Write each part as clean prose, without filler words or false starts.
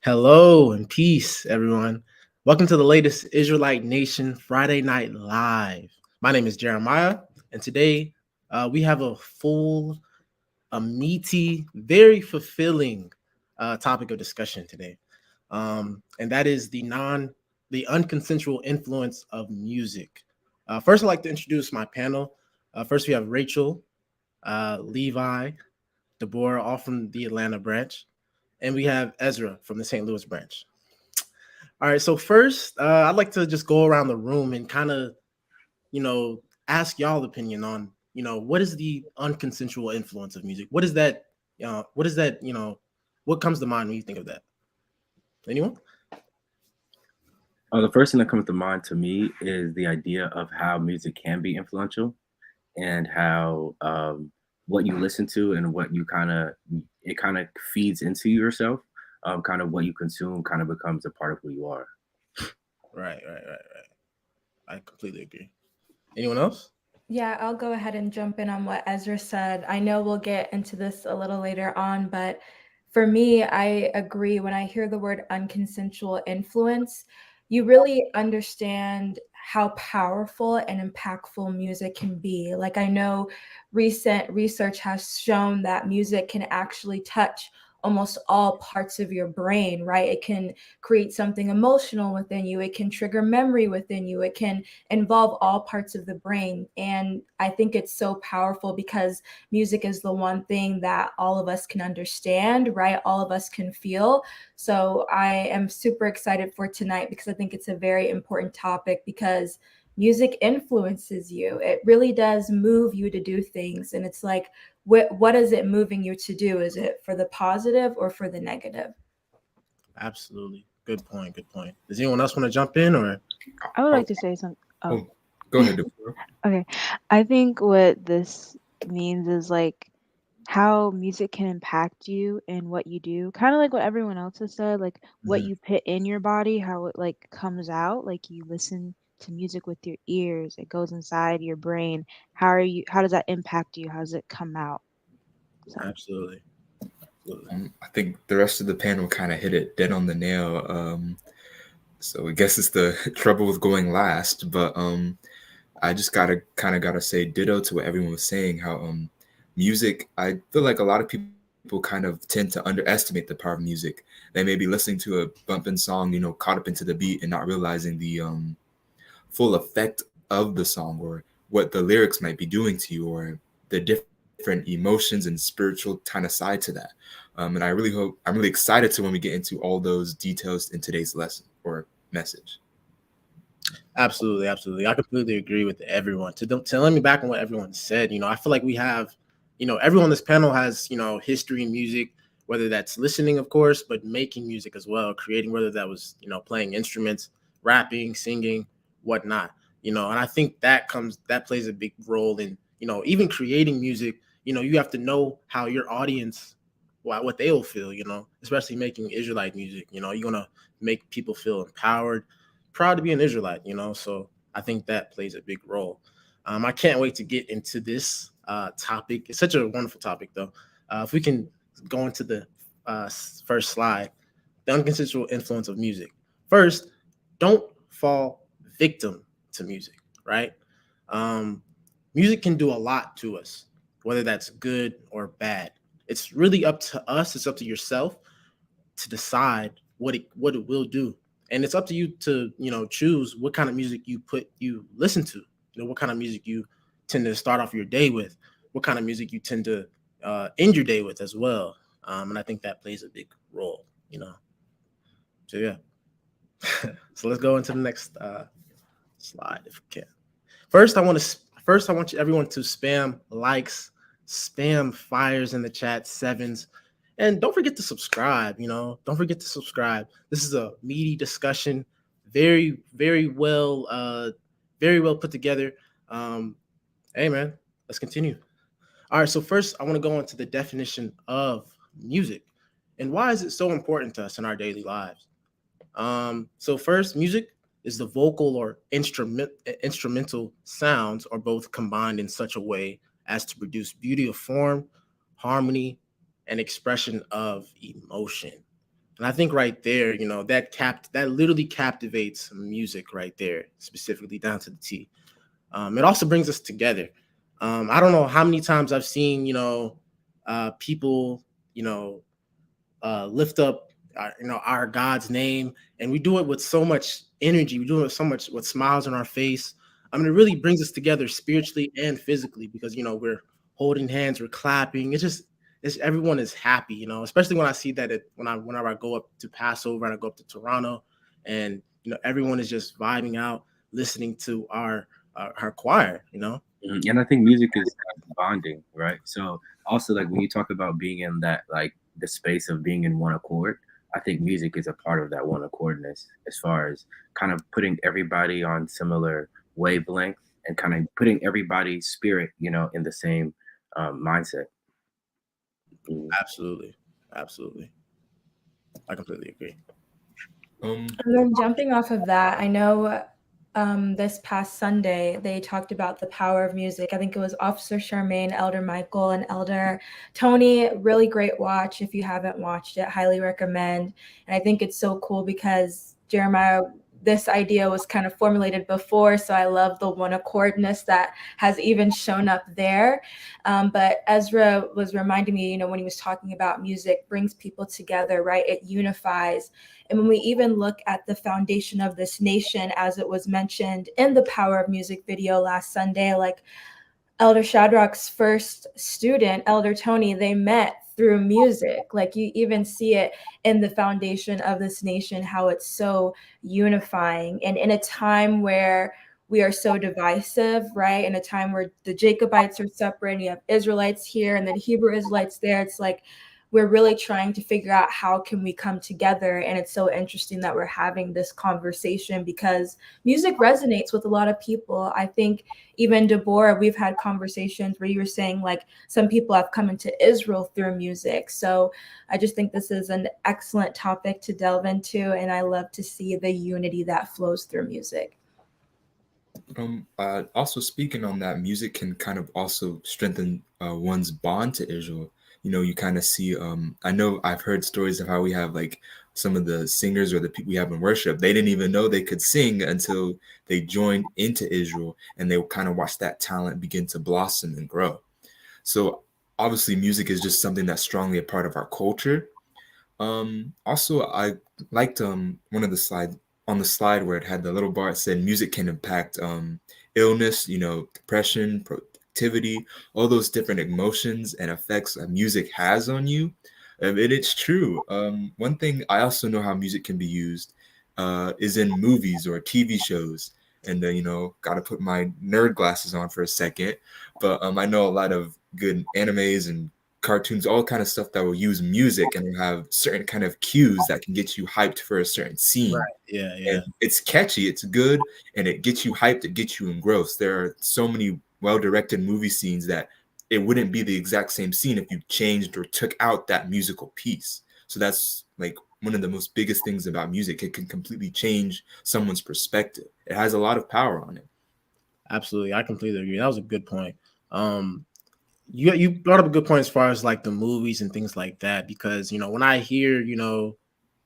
Hello and peace, everyone. Welcome to the latest Israelite Nation Friday Night Live. My name is Jeremiah, and today we have a meaty, very fulfilling topic of discussion today, and that is the unconsensual influence of music. First, I'd like to introduce my panel. First, we have Rachel, Levi, Deborah, all from the Atlanta branch, and we have Ezra from the St. Louis branch. All right, so first, I'd like to just go around the room and kind of, you know, ask y'all opinion on, what is the unconsensual influence of music? What is that? What is that? What comes to mind when you think of that? Anyone? The first thing that comes to mind to me is the idea of how music can be influential and how what you listen to and what you it kind of feeds into yourself. Kind of what you consume kind of becomes a part of who you are. Right. I completely agree. Anyone else? Yeah, I'll go ahead and jump in on what Ezra said. I know we'll get into this a little later on, but for me, I agree. When I hear the word unconsensual influence, you really understand how powerful and impactful music can be. Like, I know recent research has shown that music can actually touch almost all parts of your brain, right? It can create something emotional within you, it can trigger memory within you, it can involve all parts of the brain. And I think it's so powerful because music is the one thing that all of us can understand, right? All of us can feel. So I am super excited for tonight because I think it's a very important topic because music influences you. It really does move you to do things. And it's like, what is it moving you to do? Is it for the positive or for the negative? Absolutely. Good point. Good point. Does anyone else want to jump in or? I would Oh, like to say something. Oh, oh, go ahead, Deborah. okay. I think what this means is like how music can impact you and what you do. Kind of like what everyone else has said, like what Mhm. you put in your body, how it like comes out. Like you listen to music with your ears, it goes inside your brain. How does that impact you? How does it come out? So Absolutely. Absolutely. I think the rest of the panel kind of hit it dead on the nail. So I guess it's the trouble with going last, but I just gotta say ditto to what everyone was saying. How music, I feel like a lot of people kind of tend to underestimate the power of music. They may be listening to a bumping song, caught up into the beat and not realizing the full effect of the song or what the lyrics might be doing to you or the different emotions and spiritual kind of side to that. And I'm really excited to when we get into all those details in today's lesson or message. Absolutely. I completely agree with everyone. To let me back on what everyone said, I feel like we have, everyone on this panel has, history in music, whether that's listening, of course, but making music as well, creating, whether that was, playing instruments, rapping, singing, whatnot, and I think that plays a big role in, even creating music. You have to know how your audience, what they will feel, especially making Israelite music. You're gonna make people feel empowered, proud to be an Israelite. So I think that plays a big role. I can't wait to get into this topic. It's such a wonderful topic, though. If we can go into the first slide, the unconsensual influence of music. First, don't fall victim to music, right? Um, Music can do a lot to us, whether that's good or bad. It's really up to us. It's up to yourself to decide what it will do, and it's up to you to choose what kind of music you listen to. What kind of music you tend to start off your day with, what kind of music you tend to end your day with as well. And I think that plays a big role. So yeah. So let's go into the next slide if we can. First I want everyone to spam likes, spam fires in the chat, sevens, and don't forget to subscribe. Don't forget to subscribe. This is a meaty discussion, very well put together. Um, hey man, let's continue. All right, so first I want to go into the definition of music and why is it so important to us in our daily lives. So first, music is the vocal or instrumental sounds are both combined in such a way as to produce beauty of form, harmony, and expression of emotion. And I think right there, that literally captivates music right there, specifically down to the T. It also brings us together. I don't know how many times I've seen, people, lift up, our God's name, and we do it with so much energy. We do it with so much with smiles on our face. I mean, it really brings us together spiritually and physically because we're holding hands, we're clapping. It's everyone is happy, especially when I see that whenever I go up to Passover and I go up to Toronto, and everyone is just vibing out, listening to our choir. And I think music is bonding, right? So also, like, when you talk about being in that, like, the space of being in one accord, I think music is a part of that one accordness, as far as kind of putting everybody on similar wavelength and kind of putting everybody's spirit, in the same mindset. Absolutely, absolutely, I completely agree. Um, And then jumping off of that, I know this past Sunday they talked about the power of music. I think it was Officer Charmaine, Elder Michael, and Elder Tony. Really great watch. If you haven't watched it, highly recommend. And I think it's so cool because Jeremiah, this idea was kind of formulated before, so I love the one accordness that has even shown up there. But Ezra was reminding me, when he was talking about music brings people together, right? It unifies. And when we even look at the foundation of this nation, as it was mentioned in the Power of Music video last Sunday, like Elder Shadrach's first student, Elder Tony, they met through music. Like you even see it in the foundation of this nation, how it's so unifying. And in a time where we are so divisive, right? In a time where the Jacobites are separate and you have Israelites here and then Hebrew Israelites there, it's like we're really trying to figure out how can we come together. And it's so interesting that we're having this conversation because music resonates with a lot of people. I think even Deborah, we've had conversations where you were saying like some people have come into Israel through music. So I just think this is an excellent topic to delve into. And I love to see the unity that flows through music. Also speaking on that, music can kind of also strengthen one's bond to Israel. You kind of see, I know I've heard stories of how we have like some of the singers or the people we have in worship, they didn't even know they could sing until they joined into Israel, and they kind of watched that talent begin to blossom and grow. So obviously music is just something that's strongly a part of our culture. Also, I liked one of the slides on the slide where it had the little bar. It said music can impact illness, depression, productivity, all those different emotions and effects that music has on you. It's true. One thing I also know how music can be used is in movies or TV shows. And got to put my nerd glasses on for a second. But I know a lot of good animes and cartoons, all kind of stuff that will use music and will have certain kind of cues that can get you hyped for a certain scene. Right. Yeah. And it's catchy, it's good, and it gets you hyped, it gets you engrossed. There are so many well-directed movie scenes that it wouldn't be the exact same scene if you changed or took out that musical piece. So that's like one of the most biggest things about music. It can completely change someone's perspective. It has a lot of power on it. Absolutely. I completely agree. That was a good point. You brought up a good point as far as like the movies and things like that, because when I hear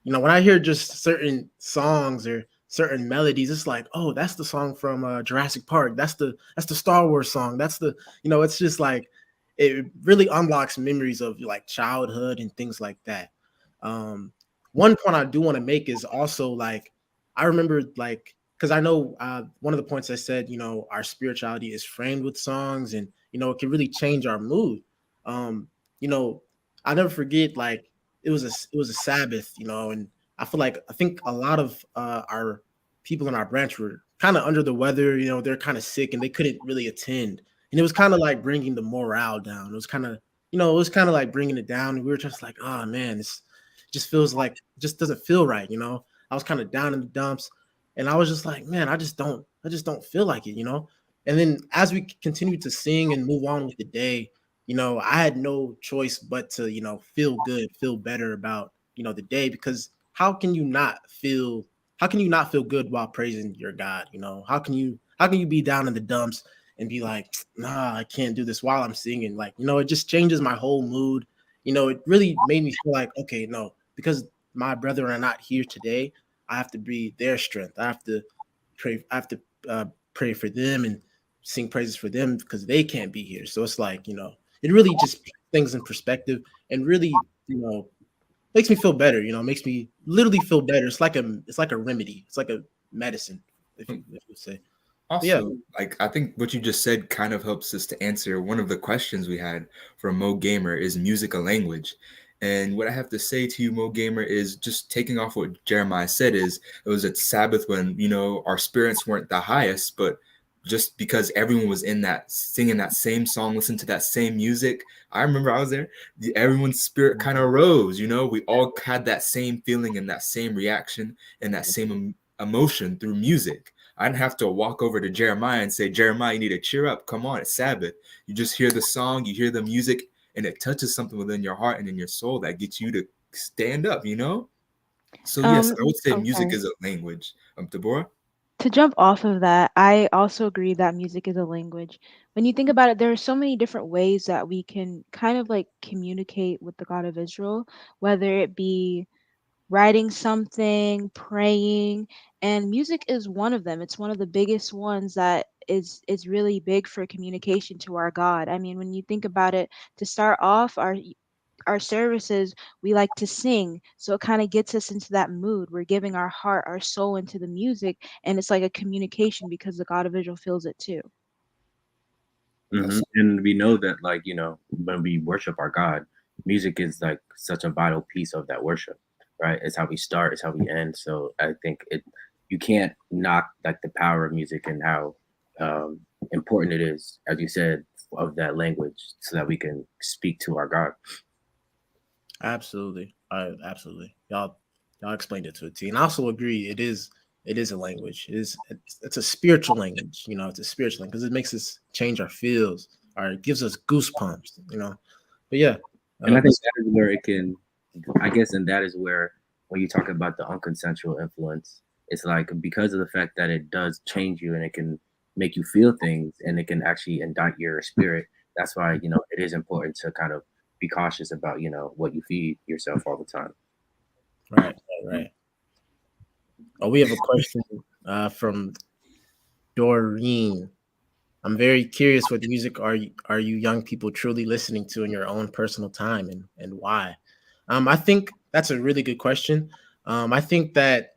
when I hear just certain songs or certain melodies, it's like, oh, that's the song from Jurassic Park, that's the Star Wars song, that's the it's just like it really unlocks memories of like childhood and things like that. One point I do want to make is also like I remember like because I know one of the points I said, our spirituality is framed with songs, and it can really change our mood. Um, I'll never forget like it was a Sabbath, and I think a lot of our people in our branch were kind of under the weather, they're kind of sick and they couldn't really attend, and it was kind of like bringing the morale down. It was kind of like bringing it down, and we were just like, oh man, it just feels like it just doesn't feel right. I was kind of down in the dumps, and I was just like, man, I just don't feel like it. And then as we continued to sing and move on with the day, I had no choice but to, feel good, feel better about, the day, because how can you not feel good while praising your God? How can you be down in the dumps and be like, nah, I can't do this while I'm singing? Like, it just changes my whole mood. It really made me feel like, okay, no, because my brethren are not here today, I have to be their strength. I have to pray. I have to pray for them and sing praises for them because they can't be here. So it's like, it really just puts things in perspective and really, makes me feel better. Makes me literally feel better. It's like a remedy. It's like a medicine, if you say. But yeah. Also, like I think what you just said kind of helps us to answer one of the questions we had from Mo Gamer: is music a language? And what I have to say to you, Mo Gamer, is just taking off what Jeremiah said, is it was a Sabbath when, our spirits weren't the highest, but just because everyone was in that singing that same song, listening to that same music. I remember I was there, everyone's spirit kind of rose, we all had that same feeling and that same reaction and that same emotion through music. I didn't have to walk over to Jeremiah and say, Jeremiah, you need to cheer up. Come on, it's Sabbath. You just hear the song, you hear the music, and it touches something within your heart and in your soul that gets you to stand up, So yes, I would say music Okay. is a language. Deborah? To jump off of that, I also agree that music is a language. When you think about it, there are so many different ways that we can kind of like communicate with the God of Israel, whether it be writing something, praying, and music is one of them. It's one of the biggest ones that is really big for communication to our God. I mean, when you think about it, to start off our services, we like to sing. So it kind of gets us into that mood. We're giving our heart, our soul into the music, and it's like a communication because the God of Israel feels it too. And we know that, like, when we worship our God, music is like such a vital piece of that worship, right? It's how we start, it's how we end. So I think you can't knock like the power of music and how important it is, as you said, of that language, so that we can speak to our God. Absolutely. Absolutely. Y'all explained it to a T. And I also agree it is a language. It's a spiritual language, it's a spiritual language because it makes us change our feels or it gives us goosebumps. But yeah. And I think that is where it can, I guess, and that is where when you talk about the unconsensual influence, it's like because of the fact that it does change you and it can make you feel things and it can actually indict your spirit. That's why, it is important to kind of be cautious about, what you feed yourself all the time. Right. Oh, we have a question from Doreen. I'm very curious, what music are you young people truly listening to in your own personal time, and why? I think that's a really good question. I think that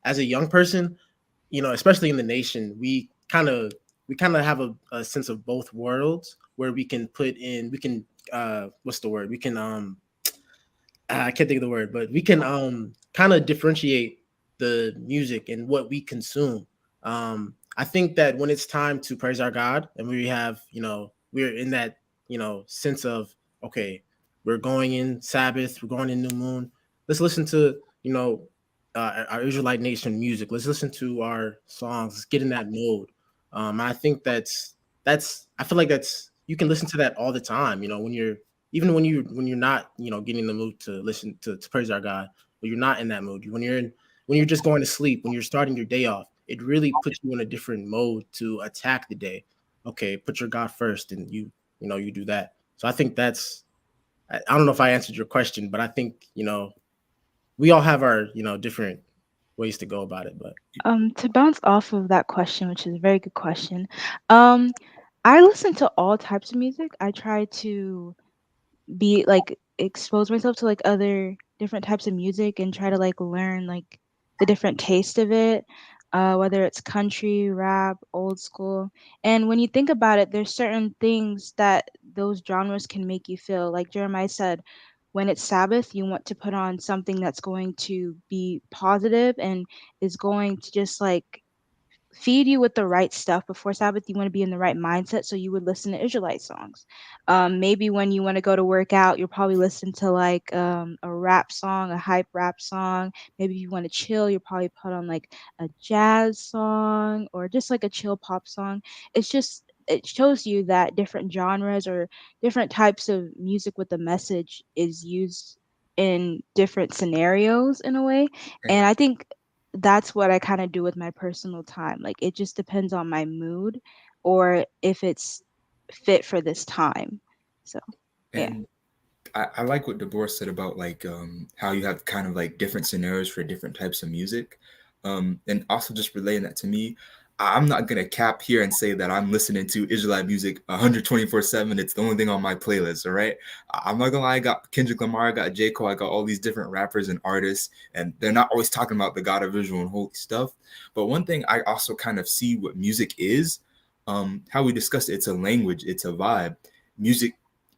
as a young person, especially in the nation, we kind of have a sense of both worlds where we can what's the word? We can I can't think of the word, but we can kind of differentiate the music and what we consume. I think that when it's time to praise our God and we're in that, sense of, okay, we're going in Sabbath, we're going in new moon. Let's listen to, our Israelite nation music. Let's listen to our songs. Let's get in that mode. I think I feel like you can listen to that all the time, when you're not, getting in the mood to listen to praise our God, but you're not in that mood. When you're just going to sleep, when you're starting your day off, it really puts you in a different mode to attack the day. Okay, put your God first, and you do that. So I think I don't know if I answered your question, but I think we all have our different ways to go about it. But To bounce off of that question, which is a very good question, um, I listen to all types of music. I try to be like expose myself to like other different types of music and try to like learn like the different taste of it, whether it's country, rap, old school. And when you think about it, there's certain things that those genres can make you feel. Like Jeremiah said, when it's Sabbath, you want to put on something that's going to be positive and is going to just like feed you with the right stuff before Sabbath. You want to be in the right mindset, so you would listen to Israelite songs. Maybe when you want to go to work out, you'll probably listen to like a rap song, a hype rap song. Maybe if you want to chill, you'll probably put on like a jazz song or just like a chill pop song. It shows you that different genres or different types of music with a message is used in different scenarios in a way. And I think that's what I kind of do with my personal time. Like it just depends on my mood or if it's fit for this time. So, yeah. And I like what Deborah said about like how you have kind of like different scenarios for different types of music, and also just relaying that to me. I'm not gonna cap here and say that I'm listening to Israelite music 124/7. It's the only thing on my playlist. All right, I'm not gonna lie. I got Kendrick Lamar, I got J. Cole, I got all these different rappers and artists, and they're not always talking about the God of Israel and holy stuff. But one thing I also kind of see what music is, how we discussed it, it's a language, it's a vibe. Music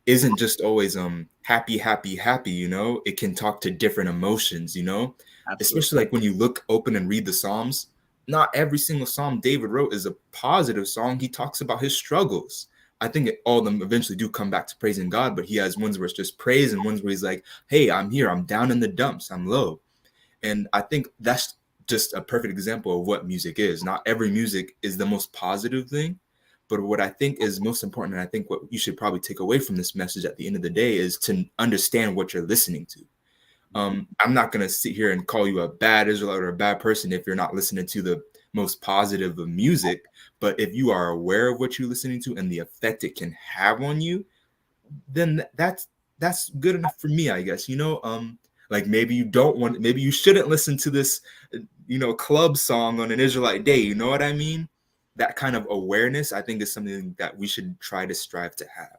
isn't just always happy, happy, happy, you know. It can talk to different emotions, you know, Absolutely. especially like when you look open and read the Psalms. Not every single psalm David wrote is a positive song. He talks about his struggles. I think all of them eventually do come back to praising God, but he has ones where it's just praise and ones where he's like, hey, I'm here, I'm down in the dumps, I'm low. And I think that's just a perfect example of what music is. Not every music is the most positive thing, but what I think is most important, and I think what you should probably take away from this message at the end of the day, is to understand what you're listening to. I'm not going to sit here and call you a bad Israelite or a bad person if you're not listening to the most positive of music. But if you are aware of what you're listening to and the effect it can have on you, then that's good enough for me, I guess. You know, like maybe you don't want, maybe you shouldn't listen to this, you know, club song on an Israelite day. You know what I mean? That kind of awareness, I think, is something that we should try to strive to have.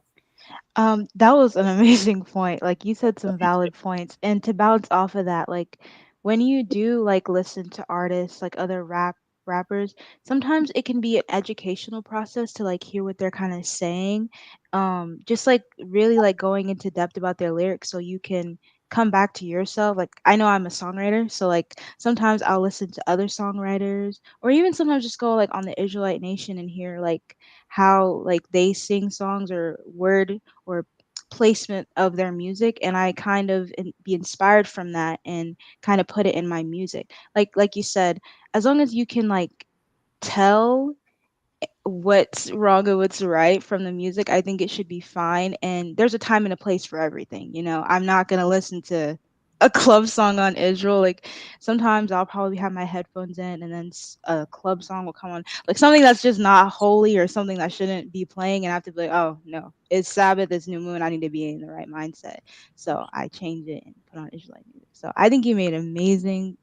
That was an amazing point. Like you said some valid points. And to bounce off of that, like when you do like listen to artists, like other rappers, sometimes it can be an educational process to like hear what they're kind of saying. Just like really like going into depth about their lyrics so you can come back to yourself. Like I know I'm a songwriter, so like sometimes I'll listen to other songwriters or even sometimes just go like on the Israelite Nation and hear like how like they sing songs or word or placement of their music, and I kind of be inspired from that and kind of put it in my music. Like you said, as long as you can like tell what's wrong and what's right from the music, I think it should be fine. And there's a time and a place for everything. You know, I'm not gonna listen to a club song on Israel. Like sometimes I'll probably have my headphones in, and then a club song will come on, like something that's just not holy or something that shouldn't be playing, and I have to be like, oh no, it's Sabbath, it's new moon, I need to be in the right mindset. So I change it and put on Israelite music. So I think you made an amazing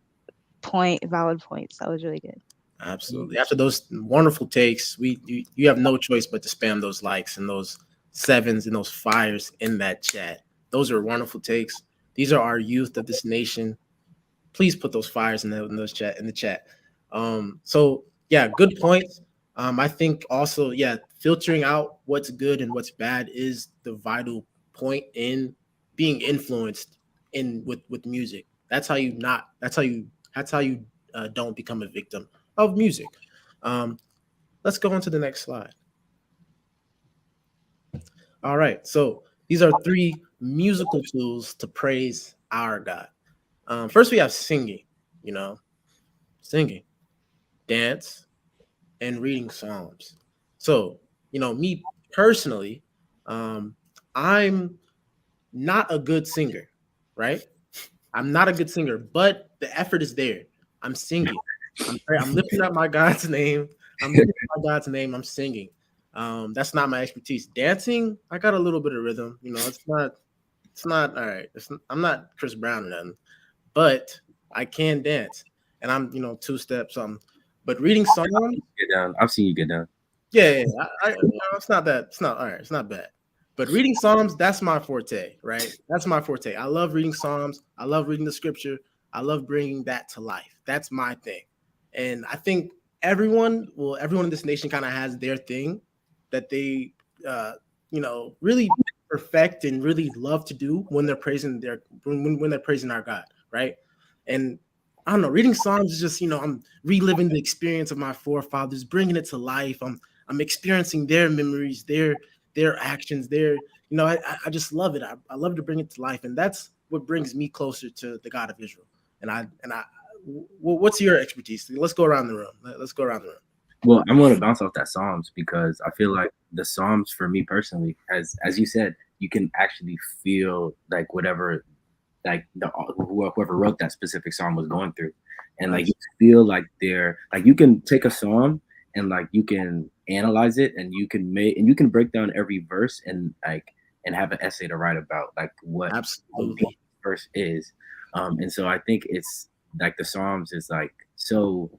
point, valid points. That was really good. Absolutely. After those wonderful takes, you have no choice but to spam those likes and those sevens and those fires in that chat. Those are wonderful takes. These are our youth of this nation. Please put those fires in the chat. So yeah, good points. I think also, yeah, filtering out what's good and what's bad is the vital point in being influenced in with music. That's how you don't become a victim of music. Let's go on to the next slide. All right, so these are three musical tools to praise our God. First, we have singing, you know, singing, dance, and reading Psalms. So, me personally, I'm not a good singer, right? I'm not a good singer, but the effort is there. I'm singing. I'm lifting up my God's name. I'm lifting up my God's name. I'm singing. That's not my expertise. Dancing, I got a little bit of rhythm. It's not all right. I'm not Chris Brown or nothing, but I can dance, and I'm two steps. But reading Psalms, Get down. I've seen you get down. yeah, it's not that. It's not all right. It's not bad. But reading Psalms, that's my forte, right? That's my forte. I love reading Psalms. I love reading the scripture. I love bringing that to life. That's my thing. And I think everyone in this nation kind of has their thing that they, really perfect and really love to do when they're praising when they're praising our God, right? And I don't know, reading Psalms is just, I'm reliving the experience of my forefathers, bringing it to life. I'm experiencing their memories, their actions, I just love it. I love to bring it to life, and that's what brings me closer to the God of Israel. What's your expertise? Let's go around the room. Let's go around the room. Well, I'm going to bounce off that Psalms because I feel like the Psalms for me personally, as you said, you can actually feel like whatever, like whoever wrote that specific psalm was going through, and like you feel like they're like you can take a psalm and like you can analyze it and you can break down every verse and like and have an essay to write about like what a Absolutely. deep verse is. And so I think it's like the Psalms is like so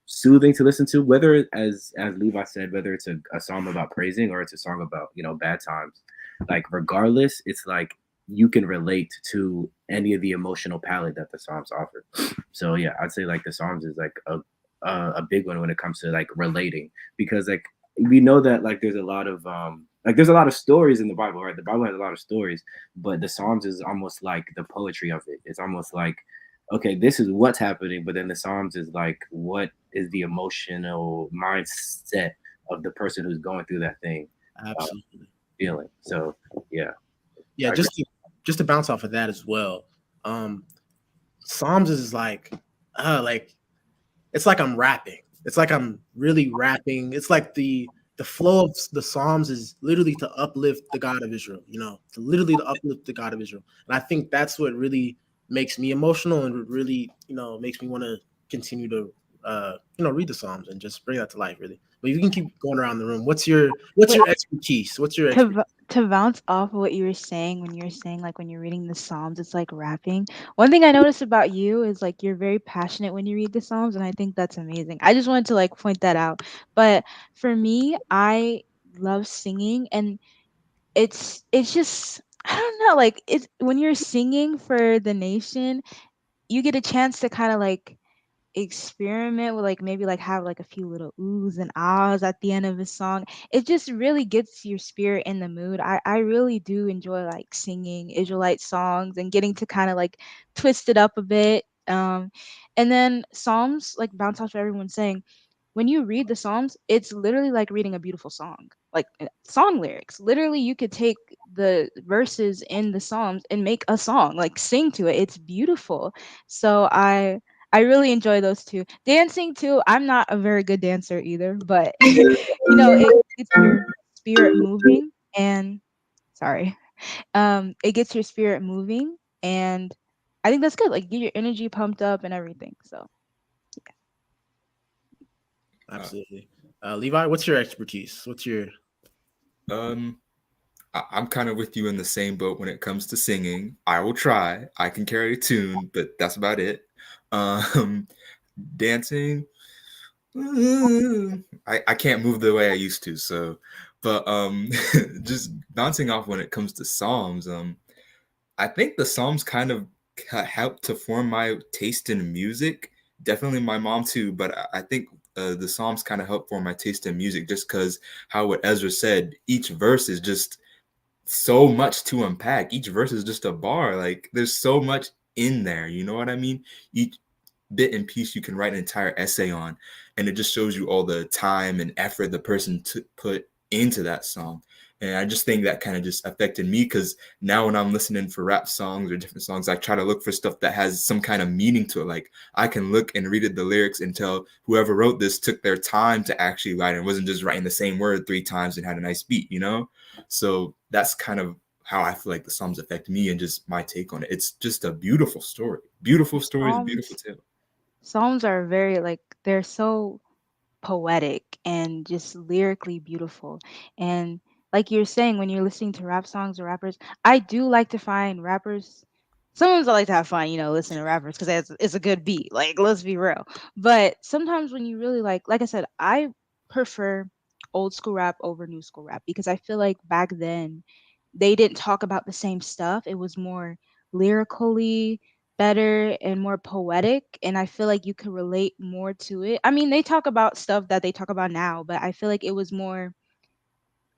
soothing to listen to, whether as Levi said, whether it's a song about praising or it's a song about, you know, bad times. Like regardless, it's like you can relate to any of the emotional palette that the Psalms offer. So yeah, I'd say like the Psalms is like a big one when it comes to like relating, because like we know that like there's a lot of stories in the Bible, right? The Bible has a lot of stories, but the Psalms is almost like the poetry of it. It's almost like, okay, this is what's happening, but then the Psalms is like, what is the emotional mindset of the person who's going through that thing, uh, Absolutely. feeling. So yeah, Yeah, I agree. just to bounce off of that as well. Um, Psalms is like it's like I'm rapping. It's like I'm really rapping. It's like the flow of the Psalms is literally to uplift the God of Israel, to literally to uplift the God of Israel. And I think that's what really makes me emotional and really, makes me want to continue to read the Psalms and just bring that to life, really. But you can keep going around the room. What's Wait, your expertise? What's your expertise? to bounce off of what you were saying, when you were saying like when you're reading the Psalms, it's like rapping. One thing I noticed about you is like you're very passionate when you read the Psalms, and I think that's amazing. I just wanted to like point that out. But for me, I love singing, and it's just, I don't know, like it's when you're singing for the nation, you get a chance to kind of like experiment with like maybe like have like a few little oohs and ahs at the end of a song. It just really gets your spirit in the mood. I really do enjoy like singing Israelite songs and getting to kind of like twist it up a bit. And then Psalms, like bounce off what everyone's saying, when you read the Psalms, it's literally like reading a beautiful song, like song lyrics. Literally, you could take the verses in the Psalms and make a song, like sing to it. It's beautiful. So I really enjoy those two. Dancing too. I'm not a very good dancer either, but it gets your spirit moving, and sorry, it gets your spirit moving, and I think that's good. Like get your energy pumped up and everything. So Absolutely. Levi, what's your expertise? Um, I'm kind of with you in the same boat when it comes to singing. I will try. I can carry a tune, but that's about it. Um, Dancing, I can't move the way I used to. So, but just bouncing off when it comes to Psalms. I think the Psalms kind of helped to form my taste in music. Definitely my mom too, but I think the Psalms kind of helped form my taste in music just because how what Ezra said, each verse is just so much to unpack. Each verse is just a bar. Like there's so much in there. You know what I mean? Each bit and piece you can write an entire essay on, and it just shows you all the time and effort the person put into that song. And I just think that kind of just affected me because now when I'm listening for rap songs or different songs, I try to look for stuff that has some kind of meaning to it. Like I can look and read the lyrics and tell whoever wrote this took their time to actually write and wasn't just writing the same word 3 times and had a nice beat, So that's kind of how I feel like the Psalms affect me and just my take on it. It's just a beautiful story. Beautiful stories, beautiful Psalms tale. Psalms are very like they're so poetic and just lyrically beautiful. And like you're saying, when you're listening to rap songs or rappers, I do like to find rappers. Sometimes I like to have fun, listening to rappers because it's a good beat. Like, let's be real. But sometimes when you really like I said, I prefer old school rap over new school rap because I feel like back then they didn't talk about the same stuff. It was more lyrically better and more poetic, and I feel like you could relate more to it. I mean, they talk about stuff that they talk about now, but I feel like it was more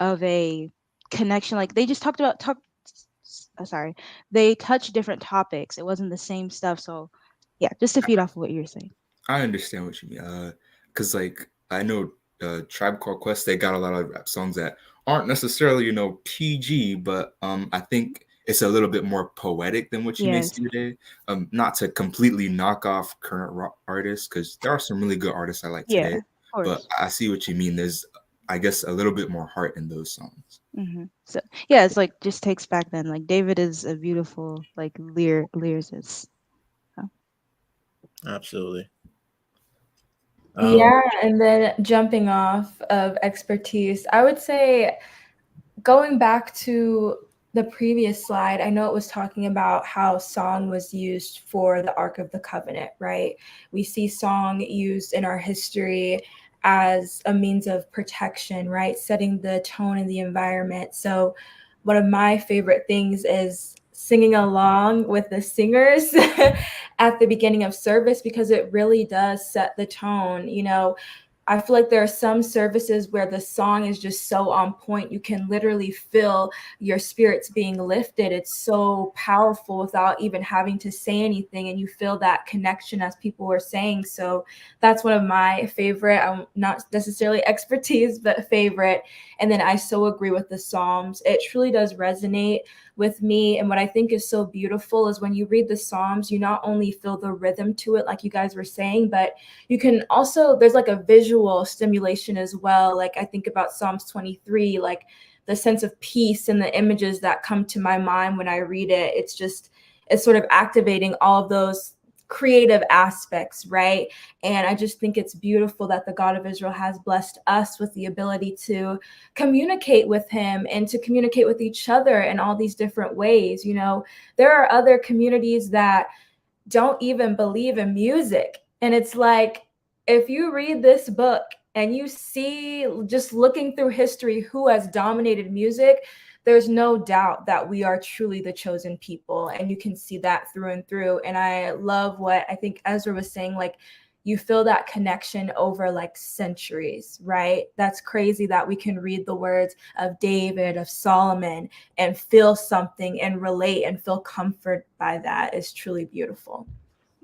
of a connection. Like they just sorry, they touched different topics. It wasn't the same stuff. So yeah, just to feed off of what you're saying. I understand what you mean. Cause like I know Tribe Called Quest, they got a lot of rap songs that aren't necessarily, PG, but I think it's a little bit more poetic than what you may Yes. see today. Not to completely knock off current rock artists, because there are some really good artists I like Yeah, today. of But course. I see what you mean. There's, I guess, a little bit more heart in those songs. So yeah, it's like just takes back then. Like David is a beautiful like lyricist. So. Absolutely. Yeah, and then jumping off of expertise, I would say going back to the previous slide, I know it was talking about how song was used for the Ark of the Covenant, right? We see song used in our history as a means of protection, right? Setting the tone in the environment. So, one of my favorite things is singing along with the singers at the beginning of service because it really does set the tone. I feel like there are some services where the song is just so on point. You can literally feel your spirits being lifted. It's so powerful without even having to say anything. And you feel that connection as people were saying. So that's one of my favorite, not necessarily expertise, but favorite. And then I so agree with the Psalms. It truly does resonate with me. And what I think is so beautiful is when you read the Psalms, you not only feel the rhythm to it, like you guys were saying, but you can also, there's like a visual stimulation as well. Like I think about Psalms 23, like the sense of peace and the images that come to my mind when I read it. It's sort of activating all of those creative aspects, right? And I just think it's beautiful that the God of Israel has blessed us with the ability to communicate with him and to communicate with each other in all these different ways. There are other communities that don't even believe in music. And it's like, if you read this book and you see, just looking through history, who has dominated music, there's no doubt that we are truly the chosen people. And you can see that through and through. And I love what I think Ezra was saying, like, you feel that connection over like centuries, right? That's crazy that we can read the words of David, of Solomon, and feel something and relate and feel comfort by that is truly beautiful.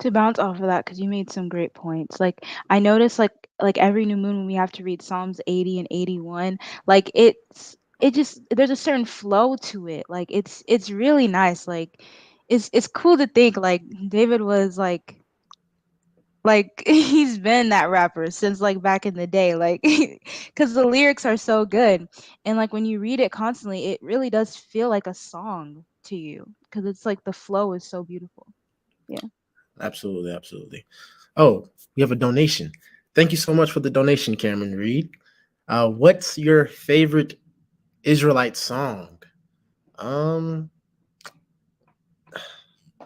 To bounce off of that, because you made some great points. Like I noticed, like every new moon when we have to read Psalms 80 and 81, like it just there's a certain flow to it. Like it's really nice. Like it's cool to think like David was like he's been that rapper since like back in the day, like because the lyrics are so good, and like when you read it constantly, it really does feel like a song to you because it's like the flow is so beautiful. Yeah. Absolutely, absolutely. Oh, we have a donation. Thank you so much for the donation, Cameron Reed. What's your favorite Israelite song? Um,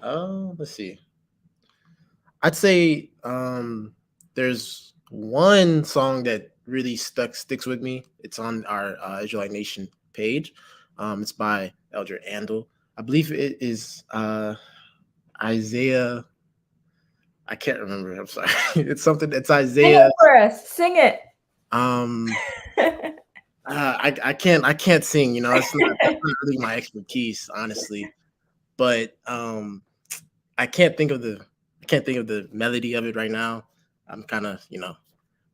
let's see. I'd say there's one song that really sticks with me. It's on our Israelite Nation page. It's by Elder Andel. I believe it is Isaiah. I can't remember. I'm sorry. It's something. It's Sing Isaiah. it for us. Sing it. Um, I can't sing. That's not really my expertise, honestly. But I can't think of the melody of it right now. I'm kind of.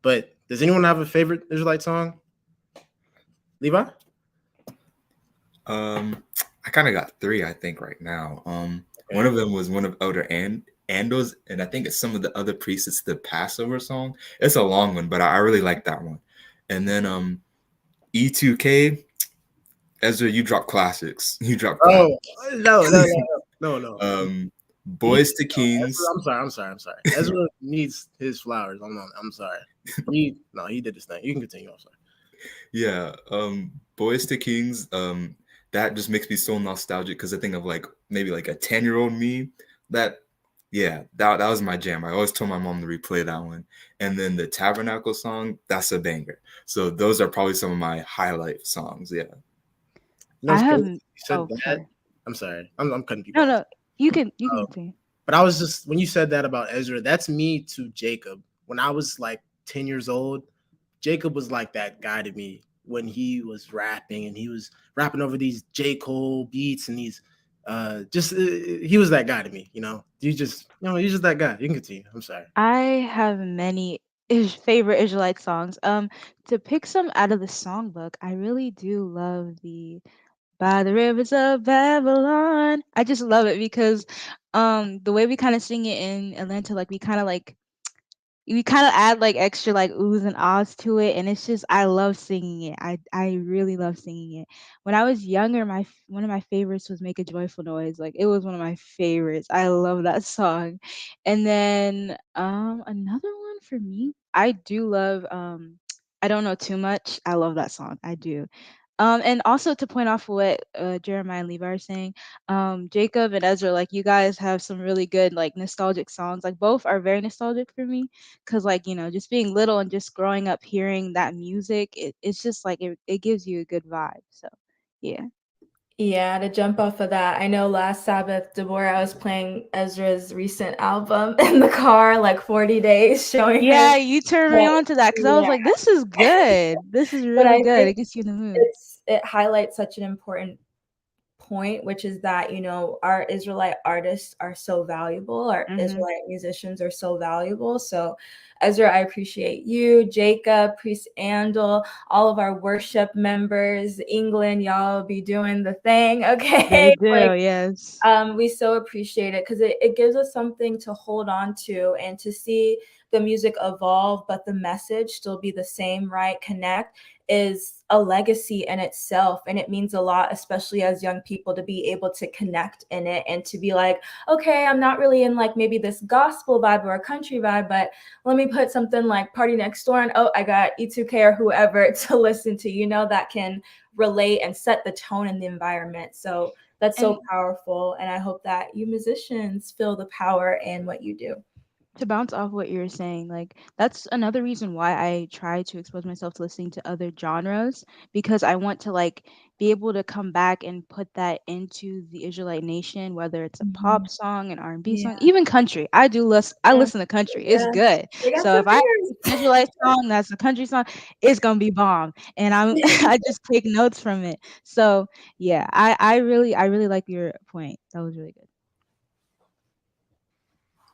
But does anyone have a favorite Israelite song? Levi? I kind of got three, I think, right now. One of them was one of Elder Ando's, and I think it's some of the other priests. It's the Passover song. It's a long one, but I really like that one. And then E2K, Ezra, you drop classics. You drop classics. Oh no. Boys to Ezra, Kings. I'm sorry. Ezra needs his flowers. I'm sorry. He did his thing. You can continue. I'm sorry. Yeah, Boys to Kings. That just makes me so nostalgic because I think of like maybe like a 10-year-old me. That was my jam. I always told my mom to replay that one. And then the Tabernacle song, that's a banger. So those are probably some of my highlight songs. Yeah. I It's crazy. haven't. You said Oh, that. sorry. I'm sorry. I'm cutting people No, off. no, you can Um, continue. but I was just when you said that about Ezra, that's me to Jacob. When I was like 10 years old, Jacob was like that guy to me when he was rapping and he was rapping over these J. Cole beats and these he was that guy to me, he's just that guy. You can continue. I'm sorry. I have many favorite Israelite songs. To pick some out of the songbook, I really do love the "By the Rivers of Babylon." I just love it because, the way we kind of sing it in Atlanta, like we kind of add like extra like oohs and ahs to it, and it's just I love singing it. I really love singing it. When I was younger, one of my favorites was "Make a Joyful Noise." Like it was one of my favorites. I love that song. And then another one for me, I do love I don't know too much. I love that song. I do. And also to point off what Jeremiah and Levi are saying, Jacob and Ezra, like you guys have some really good like nostalgic songs. Like both are very nostalgic for me, because like just being little and just growing up hearing that music, it's just like it gives you a good vibe. So yeah. Yeah, to jump off of that, I know last Sabbath, Deborah, I was playing Ezra's recent album in the car, like 40 Days, showing her. Yeah, you turned me on to that because I was Yeah. like, this is good. This is But really I good. think It gets you in the mood. it highlights such an important point, which is that our Israelite artists are so valuable, our Israelite musicians are so valuable. So Ezra, I appreciate you, Jacob, Priest Andal, all of our worship members, England, y'all be doing the thing, okay? They do, Like, yes. we so appreciate it because it gives us something to hold on to and to see the music evolve, but the message still be the same, right? Connect is a legacy in itself, and it means a lot, especially as young people, to be able to connect in it and to be like, okay, I'm not really in like maybe this gospel vibe or a country vibe, but let me put something like Party Next Door and I got E2K or whoever to listen to, that can relate and set the tone in the environment. So that's so powerful, and I hope that you musicians feel the power in what you do. To bounce off what you're saying, like that's another reason why I try to expose myself to listening to other genres, because I want to like be able to come back and put that into the Israelite nation, whether it's a pop song, an R&B song, Yeah. even country. I listen to country. It's Yeah. good. They got So some if I have fingers. an Israelite song that's a country song, it's gonna be bomb. And I just take notes from it. So yeah, I really like your point. That was really good.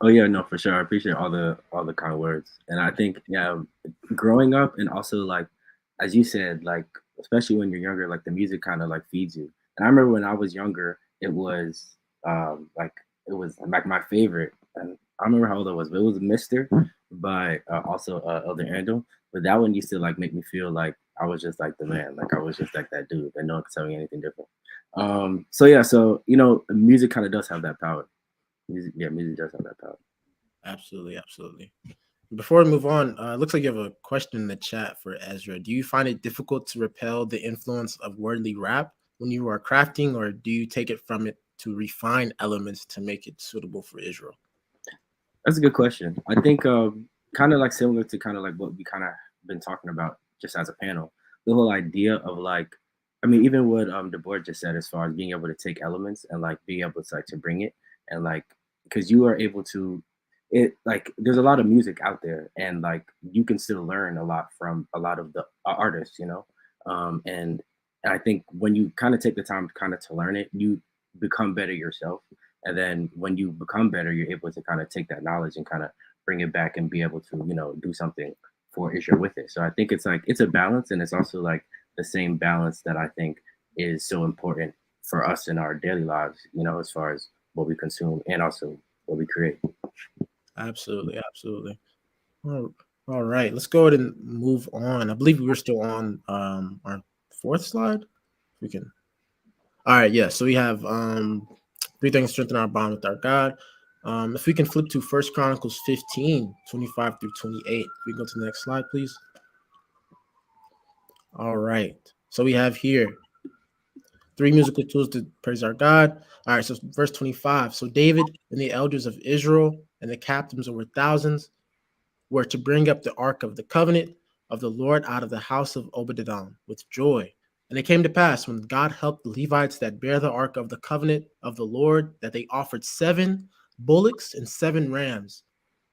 Oh yeah, no, for sure. I appreciate all the kind words, and I think growing up and also like as you said, like especially when you're younger, like the music kind of like feeds you. And I remember when I was younger, like it was like my favorite, and I don't remember how old I was, but it was Mister by also Elder Andrew. But that one used to like make me feel like I was just like the man, like I was just like that dude, and no one could tell me anything different. So yeah, so music kind of does have that power. Music does have that power. Absolutely, absolutely. Before we move on, it looks like you have a question in the chat for Ezra. Do you find it difficult to repel the influence of worldly rap when you are crafting, or do you take it from it to refine elements to make it suitable for Israel? That's a good question. I think kind of like similar to kind of like what we kind of been talking about just as a panel. The whole idea of like, I mean, even what Deborah just said as far as being able to take elements and like being able to like to bring it and like because you are able to it like there's a lot of music out there and like you can still learn a lot from a lot of the artists, and I think when you kind of take the time kind of to learn it, you become better yourself. And then when you become better, you're able to kind of take that knowledge and kind of bring it back and be able to, do something for Israel with it. So I think it's like it's a balance, and it's also like the same balance that I think is so important for us in our daily lives, as far as what we consume and also what we create. Absolutely, absolutely. All right, let's go ahead and move on. I believe we were still on our fourth slide. We can. All right, yeah. So we have three things strengthen our bond with our God. If we can flip to First Chronicles 15, 25 through 28. We can go to the next slide, please. All right. So we have here three musical tools to praise our God. All right, so verse 25. So David and the elders of Israel and the captains over thousands were to bring up the ark of the covenant of the Lord out of the house of Obed-Edom with joy. And it came to pass when God helped the Levites that bear the ark of the covenant of the Lord that they offered 7 bullocks and 7 rams.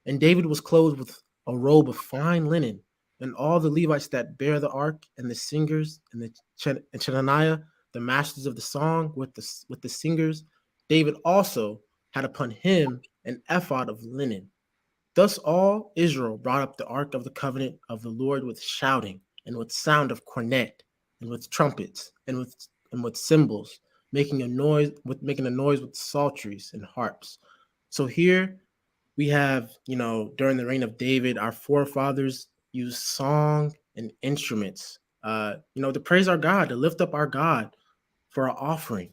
And David was clothed with a robe of fine linen. And all the Levites that bear the ark, and the singers, and Chenaniah, the masters of the song, with the singers, David also had upon him an ephod of linen. Thus all Israel brought up the ark of the covenant of the Lord with shouting, and with sound of cornet, and with trumpets, and with cymbals, making a noise with psalteries and harps. So here we have, during the reign of David, our forefathers used song and instruments, to praise our God, to lift up our God for our offering.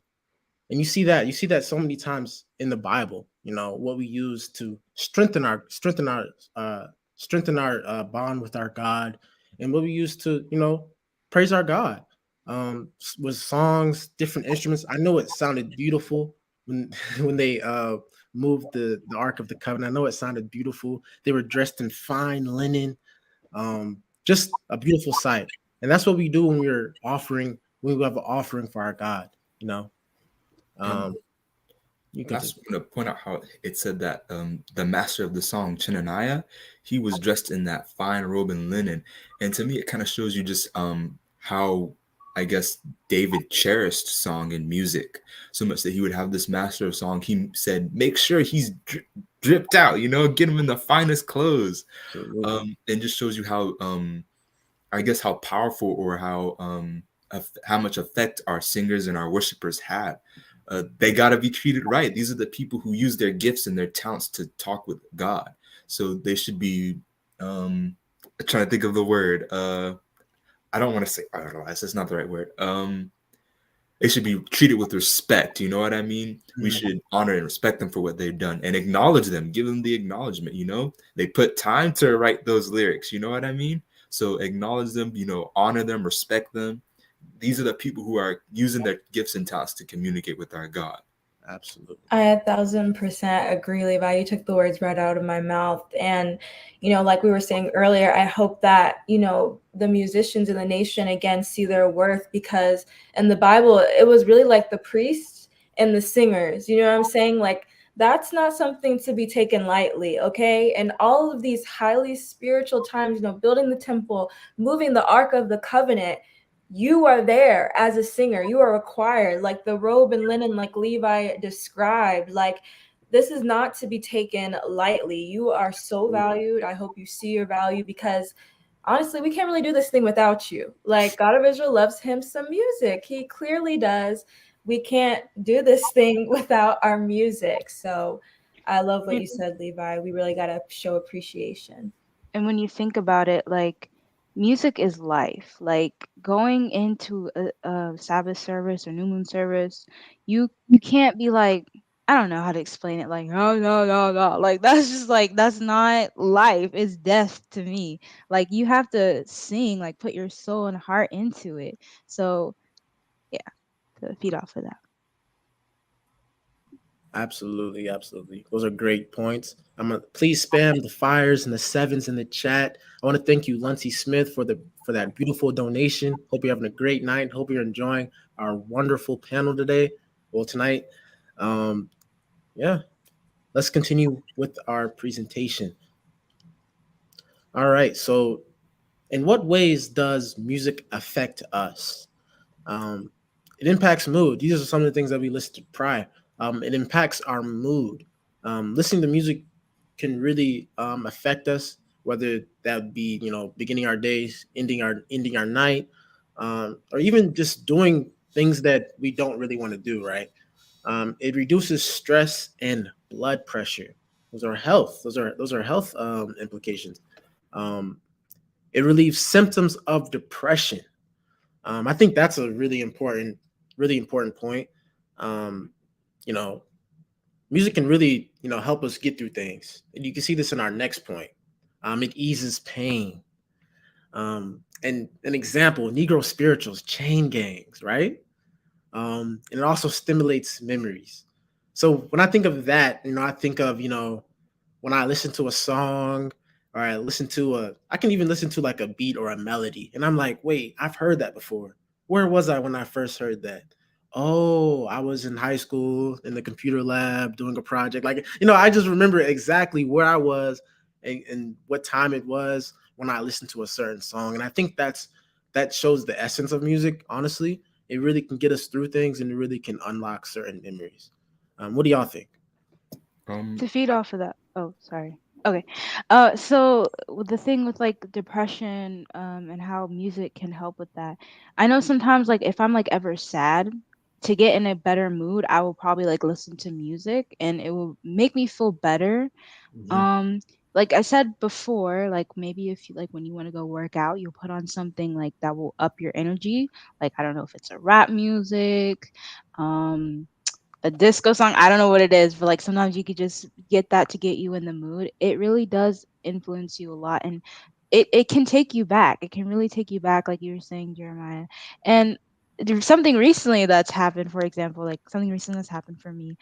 And you see that so many times in the Bible, what we use to strengthen our bond with our God, and what we use to, praise our God. with songs, different instruments. I know it sounded beautiful when when they moved the Ark of the Covenant. I know it sounded beautiful. They were dressed in fine linen, just a beautiful sight. And that's what we do when we're offering, when we have an offering for our God. You know, And um, you I continue. just want to point out how it said that the master of the song, Chenaniah, he was dressed in that fine robe and linen. And to me, it kind of shows you just how, I guess, David cherished song and music so much that he would have this master of song. He said, make sure he's dripped out, get him in the finest clothes. Absolutely. And just shows you how, I guess, how powerful or how much effect our singers and our worshipers have. They got to be treated right. These are the people who use their gifts and their talents to talk with God. So they should be trying to think of the word. I don't want to say idolize. That's not the right word. They should be treated with respect. You know what I mean? We should honor and respect them for what they've done and acknowledge them, give them the acknowledgement. They put time to write those lyrics. You know what I mean? So acknowledge them, honor them, respect them. These are the people who are using their gifts and talents to communicate with our God. Absolutely. I 1,000% agree, Levi. You took the words right out of my mouth. And, like we were saying earlier, I hope that, the musicians in the nation again see their worth, because in the Bible, it was really like the priests and the singers. You know what I'm saying? Like, that's not something to be taken lightly, okay? And all of these highly spiritual times, building the temple, moving the Ark of the Covenant, you are there as a singer. You are required, like the robe and linen, like Levi described. Like, this is not to be taken lightly. You are so valued. I hope you see your value, because honestly, we can't really do this thing without you. Like, God of Israel loves him some music. He clearly does. We can't do this thing without our music. So I love what you said, Levi. We really got to show appreciation. And when you think about it, like, music is life. Like, going into a Sabbath service or new moon service, you can't be like, I don't know how to explain it, like, no, no, no, no, like, that's just like, that's not life, it's death to me. Like, you have to sing, like, put your soul and heart into it. So yeah, to feed off of that. Absolutely, absolutely. Those are great points. I'm gonna please spam the fires and the sevens in the chat. I want to thank you, Luncy Smith, for that beautiful donation. Hope you're having a great night. Hope you're enjoying our wonderful panel today. Well, tonight. Um, yeah, let's continue with our presentation. All right. So, in what ways does music affect us? Um, it impacts mood. These are some of the things that we listed prior. It impacts our mood. Listening to music can really affect us, whether that be beginning our days, ending our night, or even just doing things that we don't really want to do. Right. It reduces stress and blood pressure. Those are health. Those are health implications. Um, it relieves symptoms of depression. I think that's a really important point. Um, you know, music can really, help us get through things. And you can see this in our next point. It eases pain. And an example, Negro spirituals, chain gangs, right? And it also stimulates memories. So when I think of that, I think of, when I listen to a song or I can even listen to like a beat or a melody. And I'm like, wait, I've heard that before. Where was I when I first heard that? Oh, I was in high school in the computer lab doing a project. Like, I just remember exactly where I was and what time it was when I listened to a certain song. And I think that shows the essence of music, honestly. It really can get us through things and it really can unlock certain memories. What do y'all think? Um, To feed off of that, oh, sorry. Okay. So with the thing with like depression, and how music can help with that. I know sometimes, like, if I'm like ever sad, to get in a better mood, I will probably like listen to music and it will make me feel better. Mhm. Um, like I said before, like maybe if you like when you want to go work out, you'll put on something like that will up your energy. Like, I don't know if it's a rap music, um a disco song. I don't know what it is, but like sometimes you could just get that to get you in the mood. It really does influence you a lot, and it can take you back. It can really take you back, like you were saying, Jeremiah. And there's something recently that's happened, for example, like something recently that's happened for me.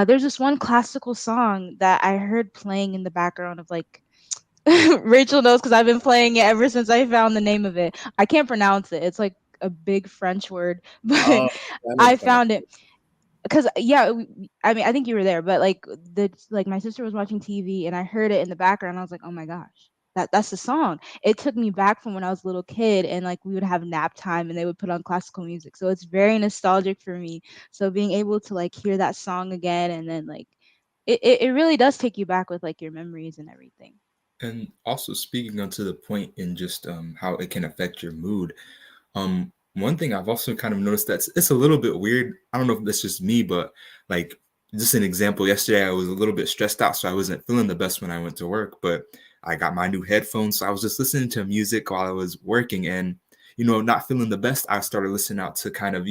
There's this one classical song that I heard playing in the background of like Rachel knows because I've been playing it ever since I found the name of it. I can't pronounce it. It's like a big French word, but Oh, I know what I you're talking about. found it because yeah, I mean, I think you were there, but like my sister was watching TV and I heard it in the background. I was like, oh my gosh, that's the song. It took me back from when I was a little kid, and like we would have nap time and they would put on classical music, so it's very nostalgic for me. So being able to like hear that song again, and then like it really does take you back with like your memories and everything. And also speaking onto the point in just how it can affect your mood. One thing I've also kind of noticed that's it's a little bit weird. I don't know if that's just me, but like just an example. Yesterday I was a little bit stressed out, so I wasn't feeling the best when I went to work. But I got my new headphones, so I was just listening to music while I was working, and not feeling the best. I started listening out to kind of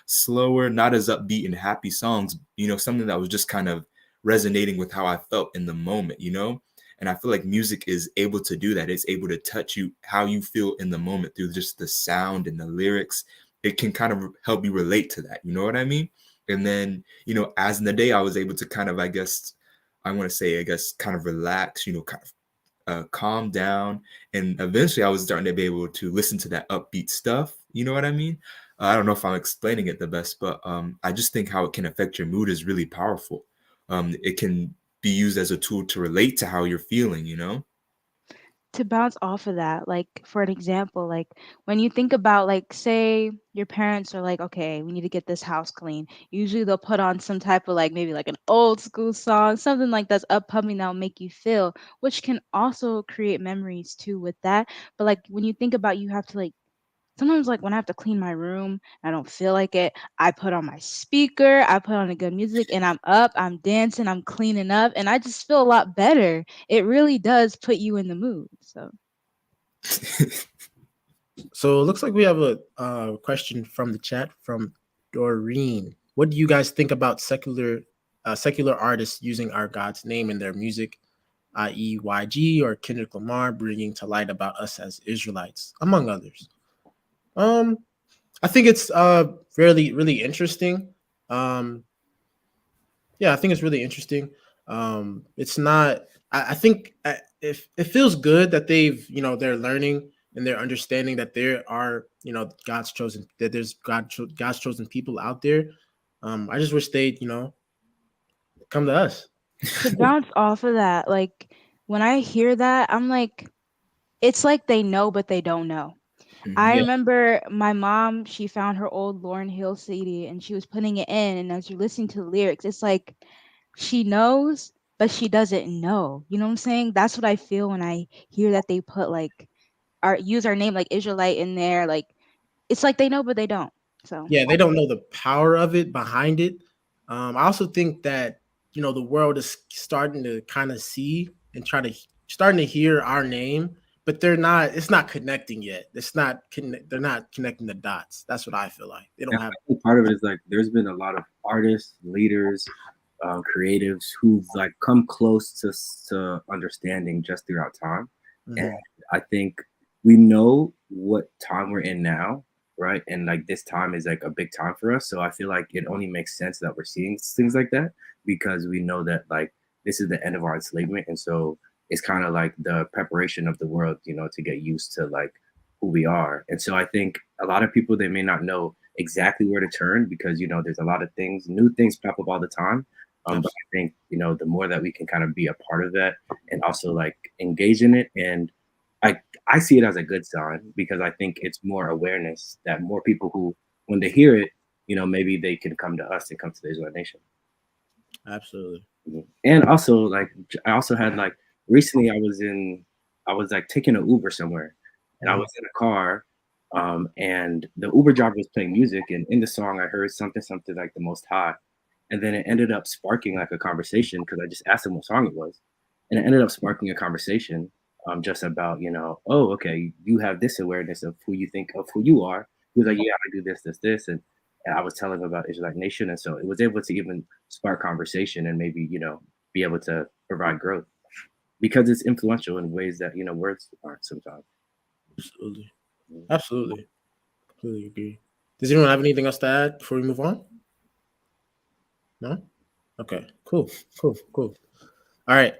slower, not as upbeat and happy songs. Something that was just kind of resonating with how I felt in the moment. And I feel like music is able to do that. It's able to touch you how you feel in the moment through just the sound and the lyrics. It can kind of help you relate to that. You know what I mean? And then, as in the day, I was able to kind of, I guess, kind of relax, kind of calm down. And eventually I was starting to be able to listen to that upbeat stuff. You know what I mean? I don't know if I'm explaining it the best, but I just think how it can affect your mood is really powerful. It can be used as a tool to relate to how you're feeling. To bounce off of that, like for an example, like when you think about like say your parents are like, okay, we need to get this house clean. Usually they'll put on some type of like maybe like an old school song, something like that's upcoming that'll make you feel, which can also create memories too with that. But like when you think about you have to like sometimes like when I have to clean my room, I don't feel like it. I put on my speaker, I put on the good music, and I'm up, I'm dancing, I'm cleaning up, and I just feel a lot better. It really does put you in the mood. So So it looks like we have a question from the chat from Doreen. What do you guys think about secular artists using our God's name in their music, i.e., YG or Kendrick Lamar, bringing to light about us as Israelites, among others? Um, I think it's really really interesting. Um, yeah, I think it's really interesting. It's not. I think if it feels good that they're learning and they're understanding that there are God's chosen that there's God's chosen people out there. I just wish they'd come to us. to bounce off of that, like when I hear that, I'm like, it's like they know, but they don't know. I Mhm. Yeah, remember my mom, she found her old Lauryn Hill CD and she was putting it in. And as you're listening to the lyrics, it's like she knows, but she doesn't know. You know what I'm saying? That's what I feel when I hear that they put like our name like Israelite in there. Like it's like they know, but they don't. So yeah, they don't know the power of it behind it. I also think that the world is starting to kind of see and starting to hear our name, but they're not. It's not connecting yet. They're not connecting the dots. That's what I feel like. They And don't have. I think part of it is like there's been a lot of artists, leaders, creatives who've like come close to understanding just throughout time. And Mhm. I think we know what time we're in now, right? And like this time is like a big time for us. So I feel like it only makes sense that we're seeing things like that because we know that like this is the end of our enslavement. And so it's kind of like the preparation of the world, to get used to like who we are. And so I think a lot of people they may not know exactly where to turn because there's a lot of things, new things pop up all the time. But I think the more that we can kind of be a part of that and also like engage in it, and I I see it as a good sign because I think it's more awareness that more people who when they hear it, maybe they can come to us and come to the Israelite nation. Absolutely. Mhm. And also, like, I also had like recently, I was like taking an Uber somewhere, and I Mhm. was in a car, and the Uber driver was playing music, and in the song, I heard something, something like the Most High, and then it ended up sparking like a conversation because I just asked him what song it was, and it ended up sparking a conversation, just about oh, okay, you have this awareness of who you think of who you are. He was like, yeah, I do this, this, this, and I was telling him about Israelite Nation, and so it was able to even spark conversation and maybe be able to provide growth because it's influential in ways that words aren't sometimes. Absolutely. Mm. Absolutely. Completely agree. Does anyone have anything else to add before we move on? No? Okay, cool. All right.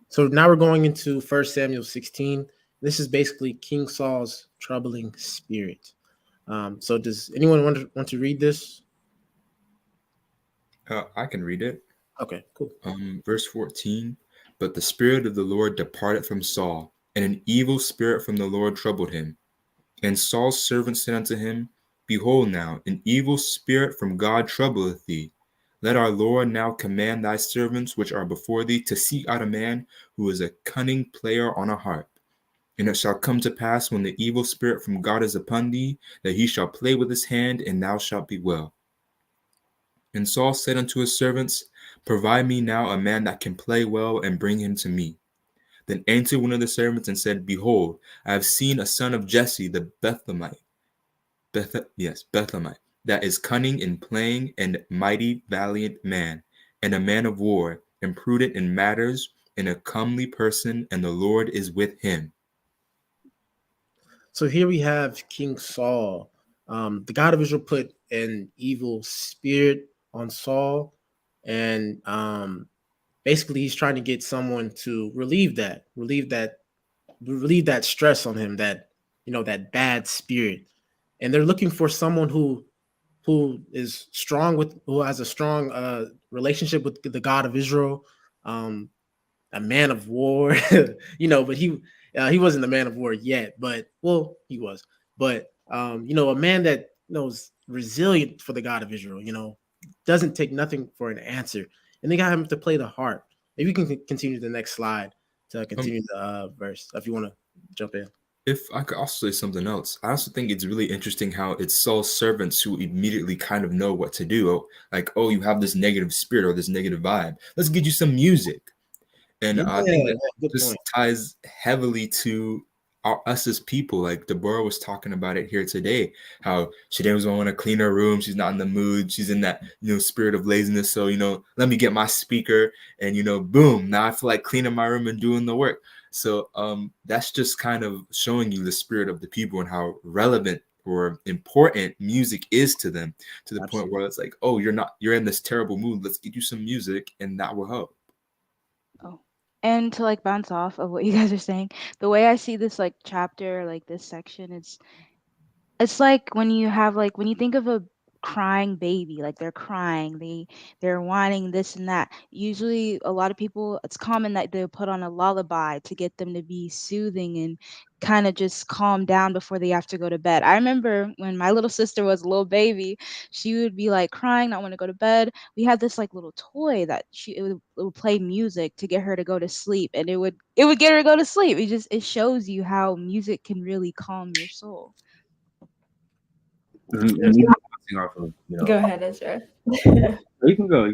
So now we're going into 1 Samuel 16. This is basically King Saul's troubling spirit. So does anyone want to read this? I can read it. Okay, cool. Verse 14. But the Spirit of the Lord departed from Saul, and an evil spirit from the Lord troubled him. And Saul's servant said unto him, Behold now, an evil spirit from God troubleth thee. Let our Lord now command thy servants which are before thee to seek out a man who is a cunning player on a harp. And it shall come to pass when the evil spirit from God is upon thee, that he shall play with his hand, and thou shalt be well. And Saul said unto his servants, Provide me now a man that can play well, and bring him to me. Then answered one of the servants and said, Behold, I have seen a son of Jesse the Bethlehemite, that is cunning in playing, and mighty valiant man, and a man of war, and prudent in matters, and a comely person, and the Lord is with him. So here we have King Saul. The God of Israel put an evil spirit on Saul, and basically he's trying to get someone to relieve that stress on him, that that bad spirit. And they're looking for someone who is strong, who has a strong relationship with the God of Israel, a man of war, but he wasn't the man of war yet, but well, he was, but a man that knows resilient for the God of Israel, doesn't take nothing for an answer. And they got him to play the harp. Maybe we can continue to the next slide to continue the verse if you want to jump in. If I could also say something else, I also think it's really interesting how it's Saul's servants who immediately kind of know what to do. Like, oh, you have this negative spirit or this negative vibe. Let's get you some music. And I think that just ties heavily to us as people. Like Deborah was talking about it here today, how she doesn't want to clean her room. She's not in the mood. She's in that, spirit of laziness. So, let me get my speaker and, boom, now I feel like cleaning my room and doing the work. So that's just kind of showing you the spirit of the people and how relevant or important music is to them, to the point where it's like, oh, you're in this terrible mood. Let's get you some music and that will help. Oh, and to bounce off of what you guys are saying, the way I see this chapter, this section, it's like when you have when you think of a crying baby, they're crying, they're whining this and that. Usually a lot of people, it's common that they'll put on a lullaby to get them to be soothing and kind of just calm down before they have to go to bed. I remember when my little sister was a little baby, she would be crying, not want to go to bed. We had this little toy that it would play music to get her to go to sleep, and it would get her to go to sleep. It shows you how music can really calm your soul. Off of, go ahead, Ezra. You can go.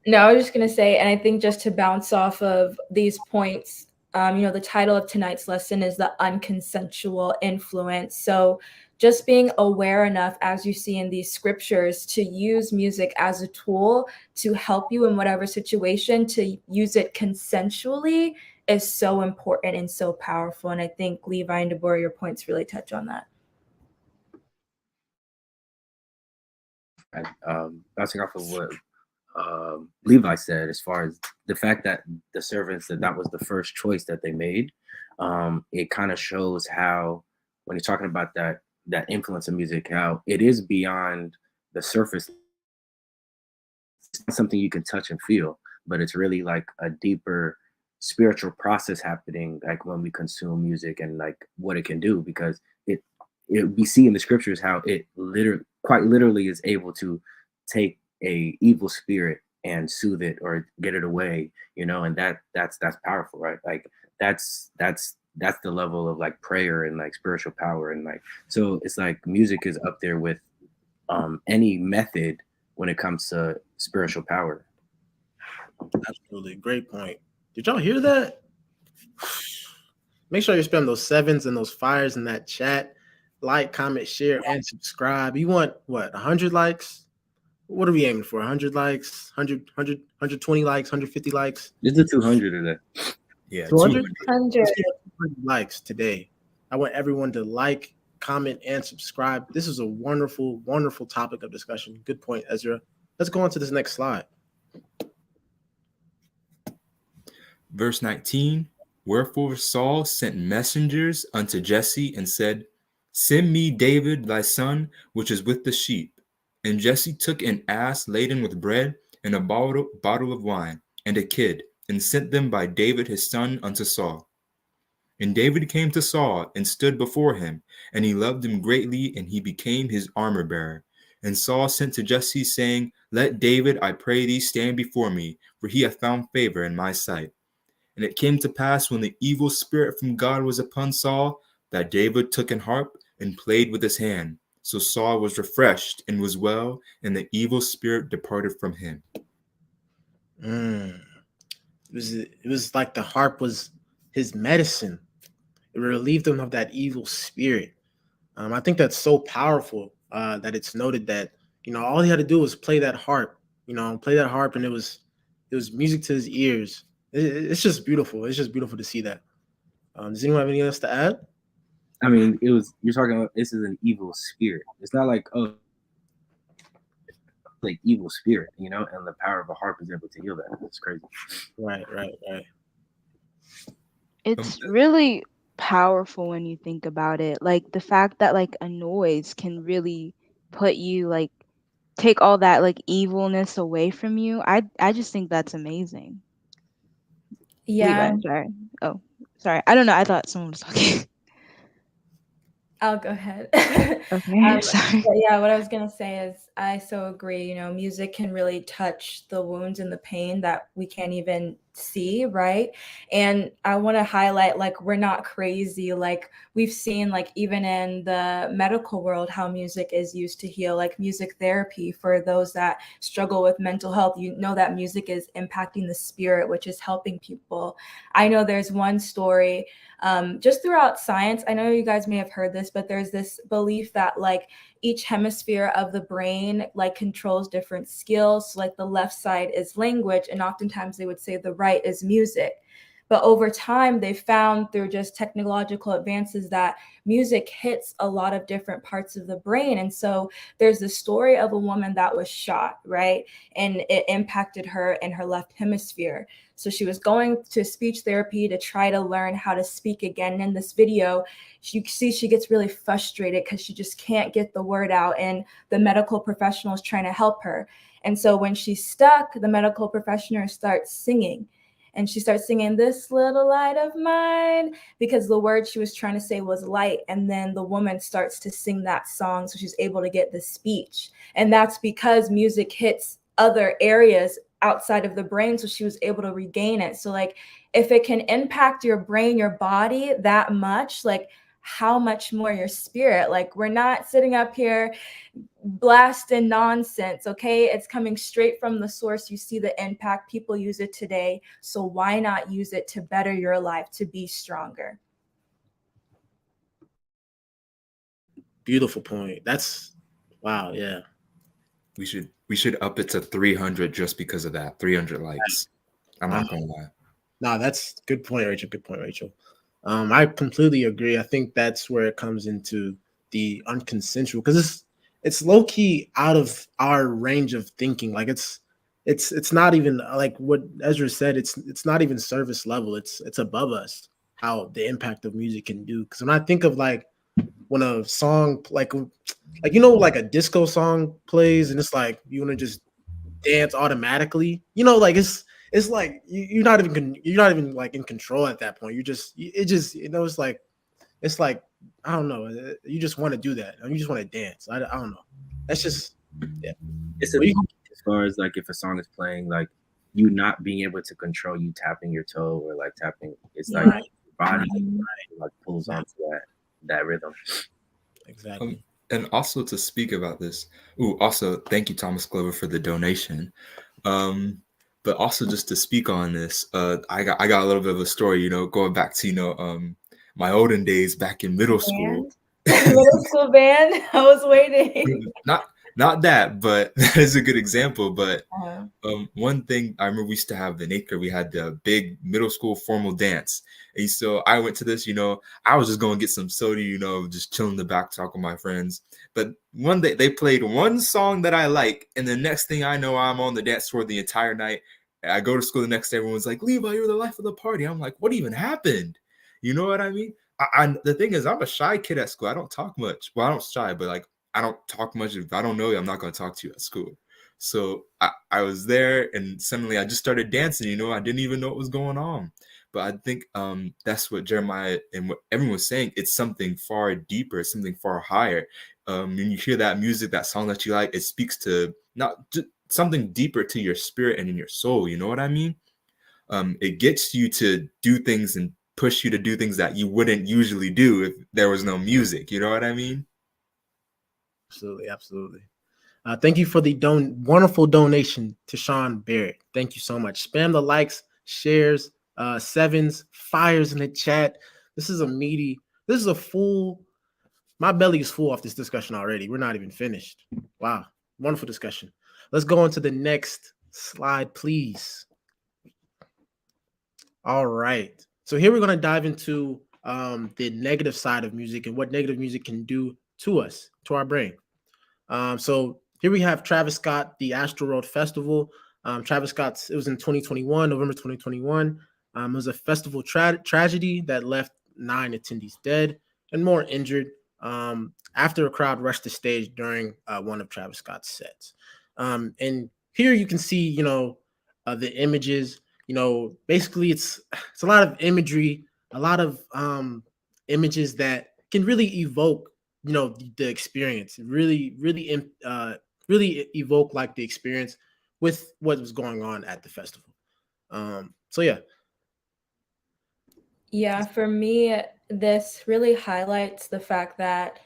No, I was just going to say, and I think just to bounce off of these points, the title of tonight's lesson is the unconsensual influence. So just being aware enough, as you see in these scriptures, to use music as a tool to help you in whatever situation, to use it consensually is so important and so powerful. And I think Levi and Deborah, your points really touch on that. Bouncing off of what Levi said, as far as the fact that the servants, that was the first choice that they made, it kind of shows how, when you're talking about that influence of music, how it is beyond the surface. It's not something you can touch and feel, but it's really a deeper spiritual process happening, when we consume music, and what it can do, because we see in the scriptures how it quite literally is able to take a evil spirit and soothe it or get it away, and that's powerful, right? That's the level of prayer and spiritual power, and so it's music is up there with any method when it comes to spiritual power. Absolutely, great point. Did y'all hear that? Make sure you spam those 7s and those fires in that chat. Like, comment, share, and subscribe. You want what? 100 likes? What are we aiming for? 100 likes? 120 likes? 150 likes? Just the 200 today. Yeah, 200 likes today. I want everyone to like, comment, and subscribe. This is a wonderful, wonderful topic of discussion. Good point, Ezra. Let's go on to this next slide. Verse 19, wherefore Saul sent messengers unto Jesse and said, send me David thy son, which is with the sheep. And Jesse took an ass laden with bread and a bottle of wine and a kid, and sent them by David his son unto Saul. And David came to Saul and stood before him, and he loved him greatly, and he became his armor bearer. And Saul sent to Jesse, saying, let David, I pray thee, stand before me, for he hath found favor in my sight. And it came to pass, when the evil spirit from God was upon Saul, that David took an harp and played with his hand. So Saul was refreshed and was well, and the evil spirit departed from him. It was like the harp was his medicine. It relieved him of that evil spirit. I think that's so powerful that it's noted that, all he had to do was play that harp, and it was music to his ears. It's just beautiful. It's just beautiful to see that. Does anyone have anything else to add? I mean, you're talking about, this is an evil spirit. It's not like, like evil spirit, and the power of a harp is able to heal that. It's crazy. Right. It's really powerful when you think about it. Like the fact that like a noise can really put you, like, take all that like evilness away from you. I just think that's amazing. Yeah. Levi, sorry. Oh, sorry. I don't know. I thought someone was talking. I'll go ahead. Okay, sorry. But yeah, what I was gonna say is I so agree. Music can really touch the wounds and the pain that we can't even see, right? And I want to highlight, like, we're not crazy. Like, we've seen, like, even in the medical world, how music is used to heal, like music therapy for those that struggle with mental health. That music is impacting the spirit, which is helping people. I know there's one story just throughout science. I know you guys may have heard this, but there's this belief that like each hemisphere of the brain like controls different skills. So, like the left side is language, and oftentimes they would say the right is music. But over time, they found through just technological advances that music hits a lot of different parts of the brain. And so there's the story of a woman that was shot, right? And it impacted her in her left hemisphere. So she was going to speech therapy to try to learn how to speak again. And in this video, you see she gets really frustrated because she just can't get the word out. And the medical professional is trying to help her. And so when she's stuck, the medical professional starts singing. And she starts singing, "This little light of mine," because the word she was trying to say was light. And then the woman starts to sing that song, so she's able to get the speech. And that's because music hits other areas outside of the brain, so she was able to regain it. So like, if it can impact your brain, your body that much, like how much more your spirit? Like, we're not sitting up here blasting nonsense, okay? It's coming straight from the source. You see the impact. People use it today. So why not use it to better your life, to be stronger? Beautiful point. That's wow. Yeah. We should up it to 300 just because of that. 300 likes. I'm not gonna lie. No, that's good point, Rachel. Good point, Rachel. I completely agree. I think that's where it comes into the unconsensual, because it's low key out of our range of thinking. Like it's not even like what Ezra said. It's not even service level. It's above us how the impact of music can do. Because when I think of like when a song like like a disco song plays and it's like you want to just dance automatically, like it's like you're not even like in control at that point. It's like I don't know. You just want to do that. You just want to dance. I don't know. That's just yeah. It's as far as like if a song is playing, like you not being able to control you tapping your toe or like tapping. It's like your body like pulls onto that rhythm. Exactly. And also to speak about this. Also thank you, Thomas Glover, for the donation. But also just to speak on this, I got a little bit of a story, going back to, my olden days back in middle school. Middle school band. I was waiting. Not that, but that is a good example. But Uh, one thing I remember, we used to have in 8th grade, we had the big middle school formal dance. And so I went to this, I was just going to get some soda, just chilling in the back, talking with my friends. But one day they played one song that I like, and the next thing I know, I'm on the dance floor the entire night. I go to school the next day, everyone's like, Levi, you're the life of the party. I'm like, what even happened? You know what I mean? The thing is, I'm a shy kid at school. I don't talk much. Well, I don't shy, but like, I don't talk much. If I don't know you, I'm not going to talk to you at school. So I was there, and suddenly I just started dancing. I didn't even know what was going on. But I think that's what Jeremiah and what everyone was saying. It's something far deeper, something far higher. When you hear that music, that song that you like, it speaks to not just something deeper to your spirit and in your soul. You know what I mean? It gets you to do things and push you to do things that you wouldn't usually do if there was no music. You know what I mean? Absolutely, absolutely. Thank you for the wonderful donation to Sean Barrett. Thank you so much. Spam the likes, shares, sevens, fires in the chat. This is a full, my belly is full off this discussion already. We're not even finished. Wow. Wonderful discussion. Let's go on to the next slide, please. All right. So here we're going to dive into the negative side of music and what negative music can do to us, to our brain. So here we have Travis Scott, the Astroworld Festival. Travis Scott's, it was in 2021, November 2021. It was a festival tragedy that left 9 attendees dead and more injured after a crowd rushed the stage during one of Travis Scott's sets. And here you can see, the images. Basically it's a lot of imagery, a lot of images that can really evoke the experience, really evoke like the experience with what was going on at the festival. So yeah, for me, this really highlights the fact that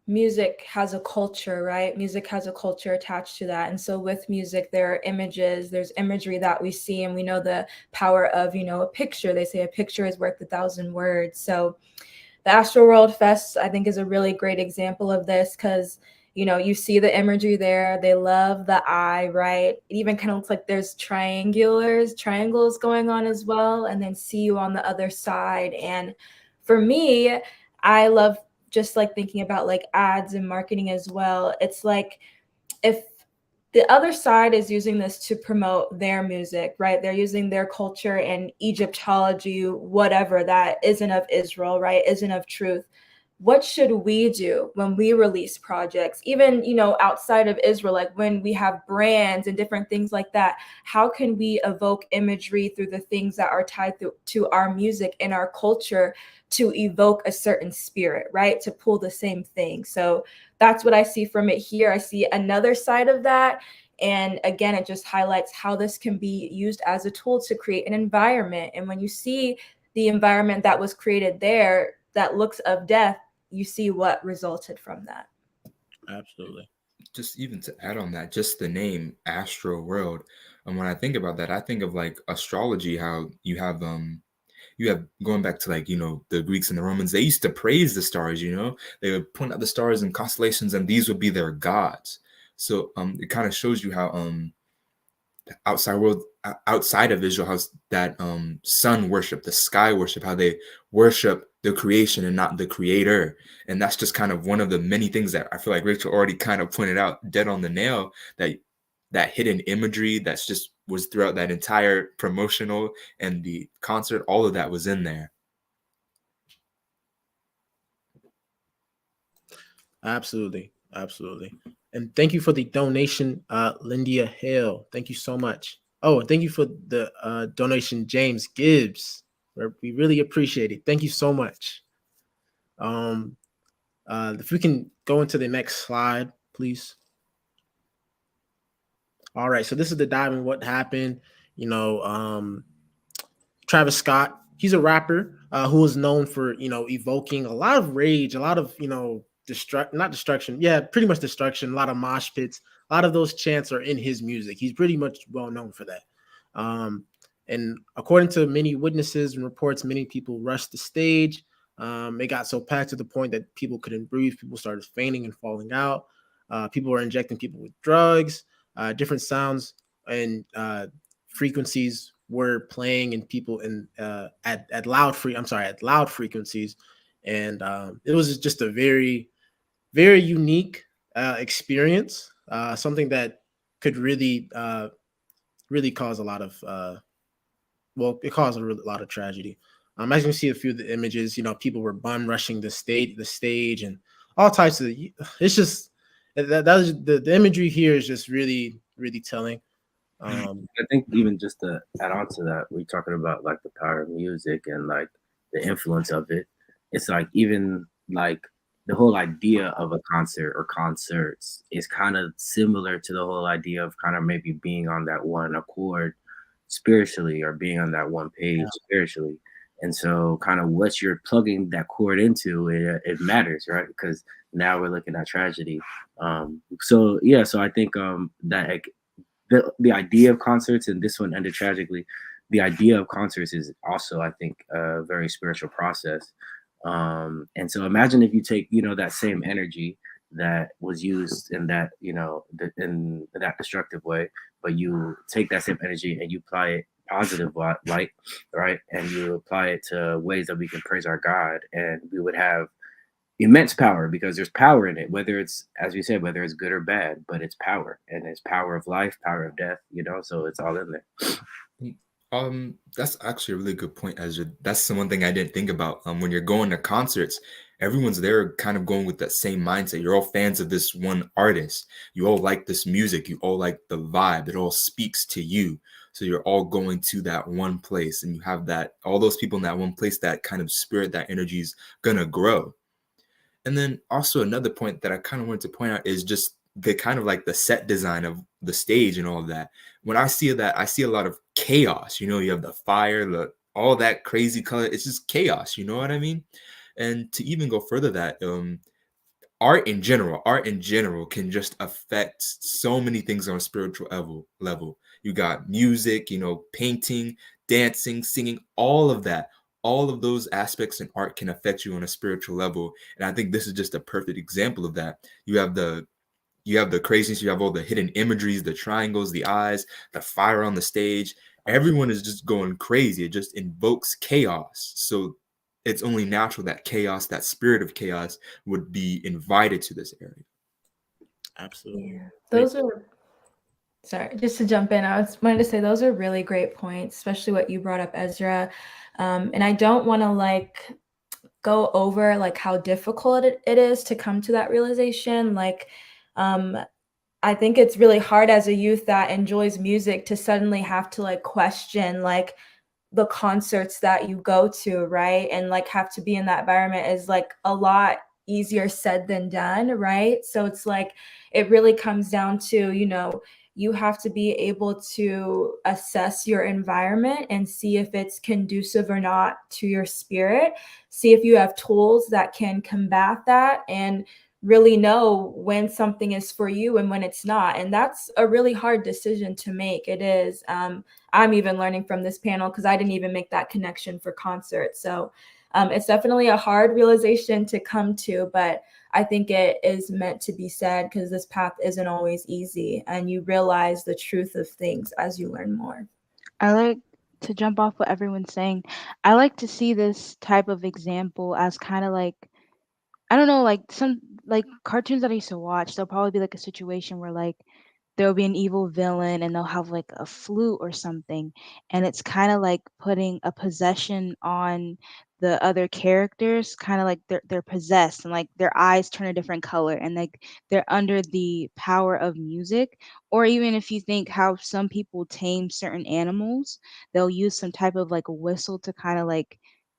music has a culture, right? Music has a culture attached to that. And so with music, there are images, there's imagery that we see, and we know the power of, a picture. They say a picture is worth 1,000 words. So the Astroworld Fest, I think, is a really great example of this because, you see the imagery there. They love the eye, right? It even kind of looks like there's triangles going on as well, and then see you on the other side. And for me, I love just like thinking about like ads and marketing as well. It's like if the other side is using this to promote their music, right? They're using their culture and Egyptology, whatever that isn't of Israel, right? Isn't of truth. What should we do when we release projects, even, outside of Israel, like when we have brands and different things like that? How can we evoke imagery through the things that are tied to our music and our culture to evoke a certain spirit, right? To pull the same thing. So that's what I see from it here. I see another side of that. And again, it just highlights how this can be used as a tool to create an environment. And when you see the environment that was created there that looks of death, you see what resulted from that. absolutely. Just even to add on that, just the name Astro World. And when I think about that, I think of like astrology, how you have going back to like, the Greeks and the Romans, they used to praise the stars, they would point out the stars and constellations, and these would be their gods. So it kind of shows you how outside of Israel, how that sun worship, the sky worship, how they worship the creation and not the creator. And that's just kind of one of the many things that I feel like Rachel already kind of pointed out dead on the nail, that hidden imagery that's just was throughout that entire promotional and the concert. All of that was in there. Absolutely. And thank you for the donation, Lindia Hale. Thank you so much. Oh, and thank you for the donation, James Gibbs. We really appreciate it. Thank you so much. If we can go into the next slide, please. All right, so this is the dive in what happened. Travis Scott, he's a rapper who was known for evoking a lot of rage, a lot of not destruction, yeah, pretty much destruction, a lot of mosh pits, a lot of those chants are in his music. He's pretty much well known for that. And according to many witnesses and reports, many people rushed the stage. It got so packed to the point that people couldn't breathe. People started fainting and falling out. People were injecting people with drugs, different sounds and frequencies were playing in people in at loud frequencies, and it was just a very unique experience, something that could really cause a lot of it caused lot of tragedy. As you can see a few of the images, people were bum rushing the stage, and all types of. It's just that was the imagery here is just really telling. I think even just to add on to that, we're talking about like the power of music and like the influence of it. It's like even like the whole idea of a concert or concerts is kind of similar to the whole idea of kind of maybe being on that one accord spiritually or being on that one page spiritually. And so kind of what you're plugging that chord into, it matters, right? Because now we're looking at tragedy. So yeah, so I think that like, the idea of concerts, and this one ended tragically. The idea of concerts is also, I think, a very spiritual process. And so imagine if you take, that same energy that was used in that, in that destructive way, but you take that same energy and you apply it positive light, right? And you apply it to ways that we can praise our God, and we would have immense power, because there's power in it, whether it's, as we said, whether it's good or bad, but it's power, and it's power of life, power of death, so it's all in there. That's actually a really good point, Ezra. That's the one thing I didn't think about. When you're going to concerts, everyone's there kind of going with that same mindset. You're all fans of this one artist. You all like this music. You all like the vibe. It all speaks to you. So you're all going to that one place, and you have that, all those people in that one place, that kind of spirit, that energy is gonna grow. And then also another point that I kind of wanted to point out is just the kind of like the set design of the stage and all of that. When I see that, I see a lot of chaos. You have the fire, all that crazy color. It's just chaos. You know what I mean? And to even go further, that art in general can just affect so many things on a spiritual level. You got music, painting, dancing, singing, all of that. All of those aspects in art can affect you on a spiritual level. And I think this is just a perfect example of that. You have the craziness, you have all the hidden imageries, the triangles, the eyes, the fire on the stage. Everyone is just going crazy. It just invokes chaos. So it's only natural that chaos, that spirit of chaos, would be invited to this area. Absolutely. Yeah, those are, sorry, just to jump in, I wanted to say those are really great points, especially what you brought up, Ezra. And I don't want to go over how difficult it is to come to that realization. I think it's really hard as a youth that enjoys music to suddenly have to question the concerts that you go to, right? And have to be in that environment is a lot easier said than done, right? So it's it really comes down to, you have to be able to assess your environment and see if it's conducive or not to your spirit, see if you have tools that can combat that, and really know when something is for you and when it's not. And that's a really hard decision to make. It is. I'm even learning from this panel because I didn't even make that connection for concerts. So it's definitely a hard realization to come to, but I think it is meant to be said because this path isn't always easy, and you realize the truth of things as you learn more. I like to jump off what everyone's saying. I like to see this type of example as kind of I don't know, some cartoons that I used to watch. There'll probably be a situation where there'll be an evil villain and they'll have a flute or something, and it's kind of putting a possession on the other characters, kind of they're possessed, and their eyes turn a different color, and they're under the power of music. Or even if you think how some people tame certain animals, they'll use some type of whistle to kind of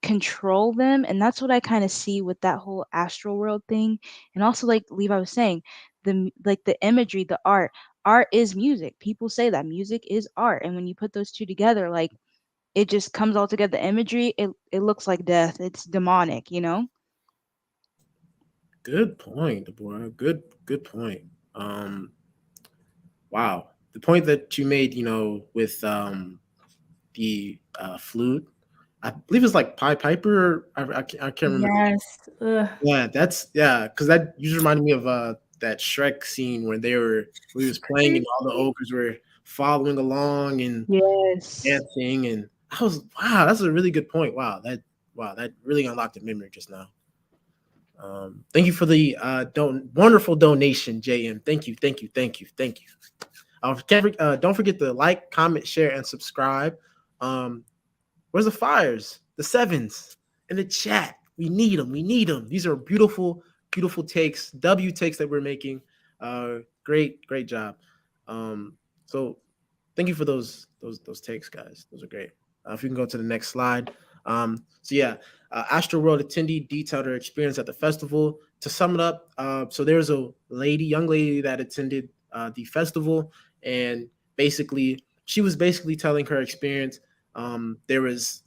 control them. And that's what I kind of see with that whole astral world thing. And also, like Levi was saying, the imagery, the art is music. People say that music is art, and when you put those two together, it just comes all together. The imagery, it looks like death. It's demonic. Good point, Deborah. Good point. Wow, the point that you made, with the flute, I believe it's Pied Piper. I can't remember. Yes. Ugh. Yeah, because that usually reminded me of that Shrek scene where we was playing and all the ogres were following along and Yes. dancing, and I was, wow, that's a really good point. Wow, that really unlocked a memory just now. Thank you for the wonderful donation, JM. Thank you. Don't forget to like, comment, share, and subscribe. Where's the fires? The sevens in the chat. We need them. These are beautiful takes, W takes that we're making. Great job. So thank you for those takes, guys. Those are great. If you can go to the next slide. So yeah, Astro World attendee detailed her experience at the festival. To sum it up, so there's a young lady that attended the festival, and she was basically telling her experience. There was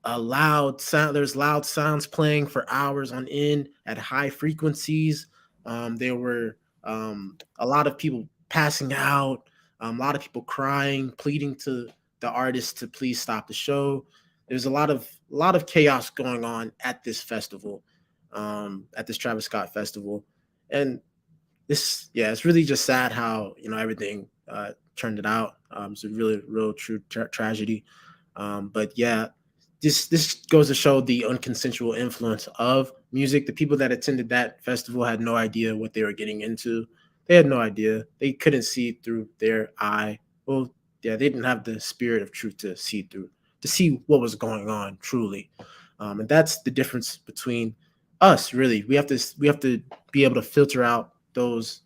there's loud sounds playing for hours on end at high frequencies. There were a lot of people passing out, a lot of people crying, pleading to the artist to please stop the show. There's a lot of chaos going on at this festival, at this Travis Scott festival, and it's really just sad how everything turned it out. It's a really real true tragedy, but yeah. This goes to show the unconsensual influence of music. The people that attended that festival had no idea what they were getting into. They had no idea. They couldn't see through their eye. Well, yeah, they didn't have the spirit of truth to see what was going on truly. And that's the difference between us, really. We have to be able to filter out those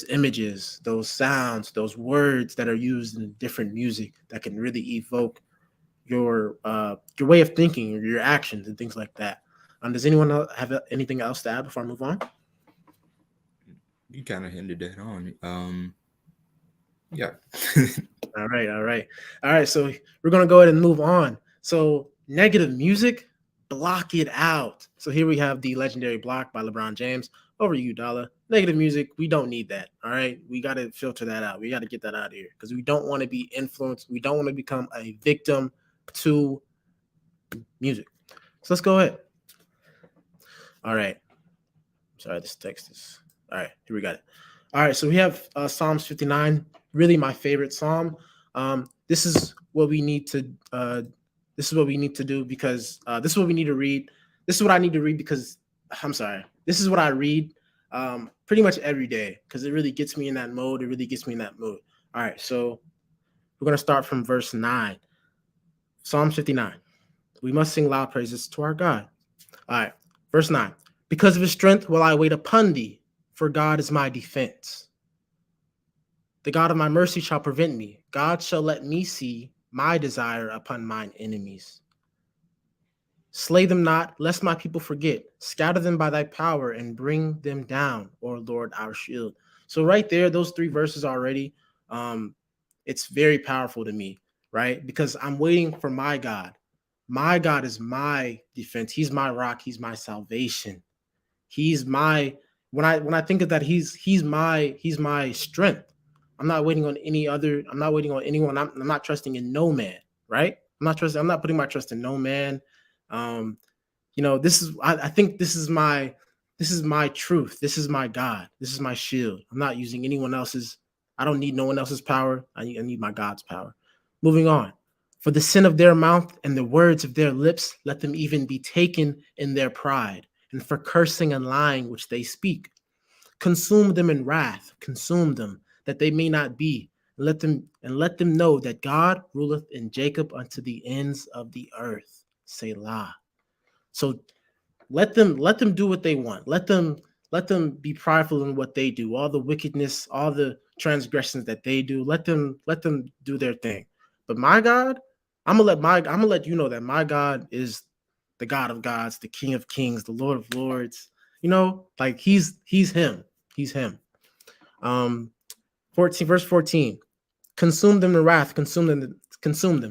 images, those sounds, those words that are used in different music that can really evoke your way of thinking, your actions, and things like that. Does anyone have anything else to add before I move on? You kind of hinted it on. Yeah. All right. So we're gonna go ahead and move on. So negative music, block it out. So here we have the legendary block by LeBron James. Over to you, Dala. Negative music, we don't need that. All right, we got to filter that out. We got to get that out of here because we don't want to be influenced. We don't want to become a victim to music. So let's go ahead. All right. Sorry, this text is all right. Here we got it. All right, so we have Psalms 59. Really, my favorite psalm. This is what we need to. This is what we need to do because this is what we need to read. This is what I need to read because I'm sorry. This is what I read pretty much every day because it really gets me in that mode. It really gets me in that mood. All right, so we're gonna start from verse 9. Psalm 59. We must sing loud praises to our God. All right, verse 9. Because of his strength will I wait upon thee, for God is my defense. The God of my mercy shall prevent me. God shall let me see my desire upon mine enemies. Slay them not, lest my people forget. Scatter them by thy power and bring them down, O Lord, our shield. So right there, those 3 verses already, it's very powerful to me, right? Because I'm waiting for my God. My God is my defense. He's my rock. He's my salvation. He's my when I think of that, he's my strength. I'm not waiting on any other. I'm not waiting on anyone. I'm not trusting in no man, right? I'm not putting my trust in no man. I think this is my truth. This is my God. This is my shield. I'm not using anyone else's. I don't need no one else's power. I need my God's power. Moving on. For the sin of their mouth and the words of their lips, let them even be taken in their pride, and for cursing and lying which they speak. Consume them in wrath, consume them, that they may not be. Let them know that God ruleth in Jacob unto the ends of the earth. Selah. So let them do what they want. Let them be prideful in what they do. All the wickedness, all the transgressions that they do. Let them do their thing. But my God, I'm gonna let you know that my God is the God of gods, the King of kings, the Lord of lords. Like he's him. He's him. 14 verse 14. Consume them in wrath, consume them,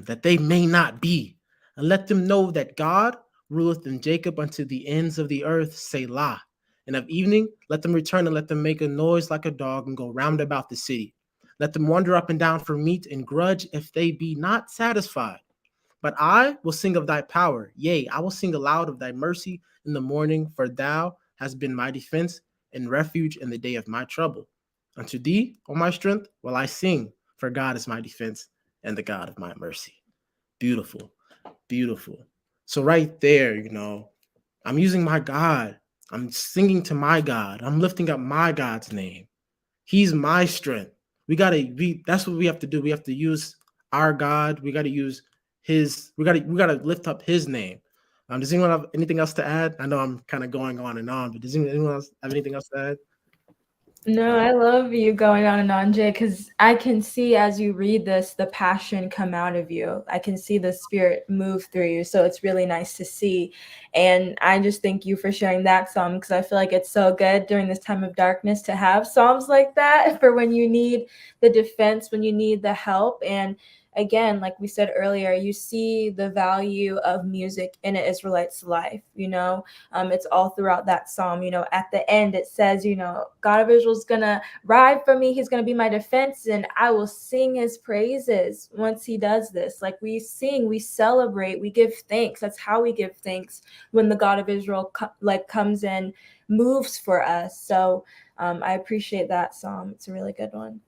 that they may not be. And let them know that God ruleth in Jacob unto the ends of the earth, Selah. And of evening, let them return and let them make a noise like a dog and go round about the city. Let them wander up and down for meat and grudge if they be not satisfied. But I will sing of thy power. Yea, I will sing aloud of thy mercy in the morning, for thou hast been my defense and refuge in the day of my trouble. Unto thee, O my strength, will I sing, for God is my defense and the God of my mercy. Beautiful, beautiful. So right there, I'm using my God. I'm singing to my God. I'm lifting up my God's name. He's my strength. That's what we have to do. We have to use our God. We gotta use we gotta lift up his name. Does anyone have anything else to add? I know I'm kind of going on and on, but does anyone else have anything else to add? No, I love you going on and on, Jay, because I can see as you read this, the passion come out of you. I can see the spirit move through you. So it's really nice to see. And I just thank you for sharing that psalm, because I feel like it's so good during this time of darkness to have psalms like that for when you need the defense, when you need the help. And again, like we said earlier, you see the value of music in an Israelite's life. It's all throughout that psalm. At the end it says, God of Israel's gonna ride for me. He's gonna be my defense, and I will sing his praises once he does this. Like, we sing, we celebrate, we give thanks. That's how we give thanks when the God of Israel comes in, moves for us. So I appreciate that psalm. It's a really good one.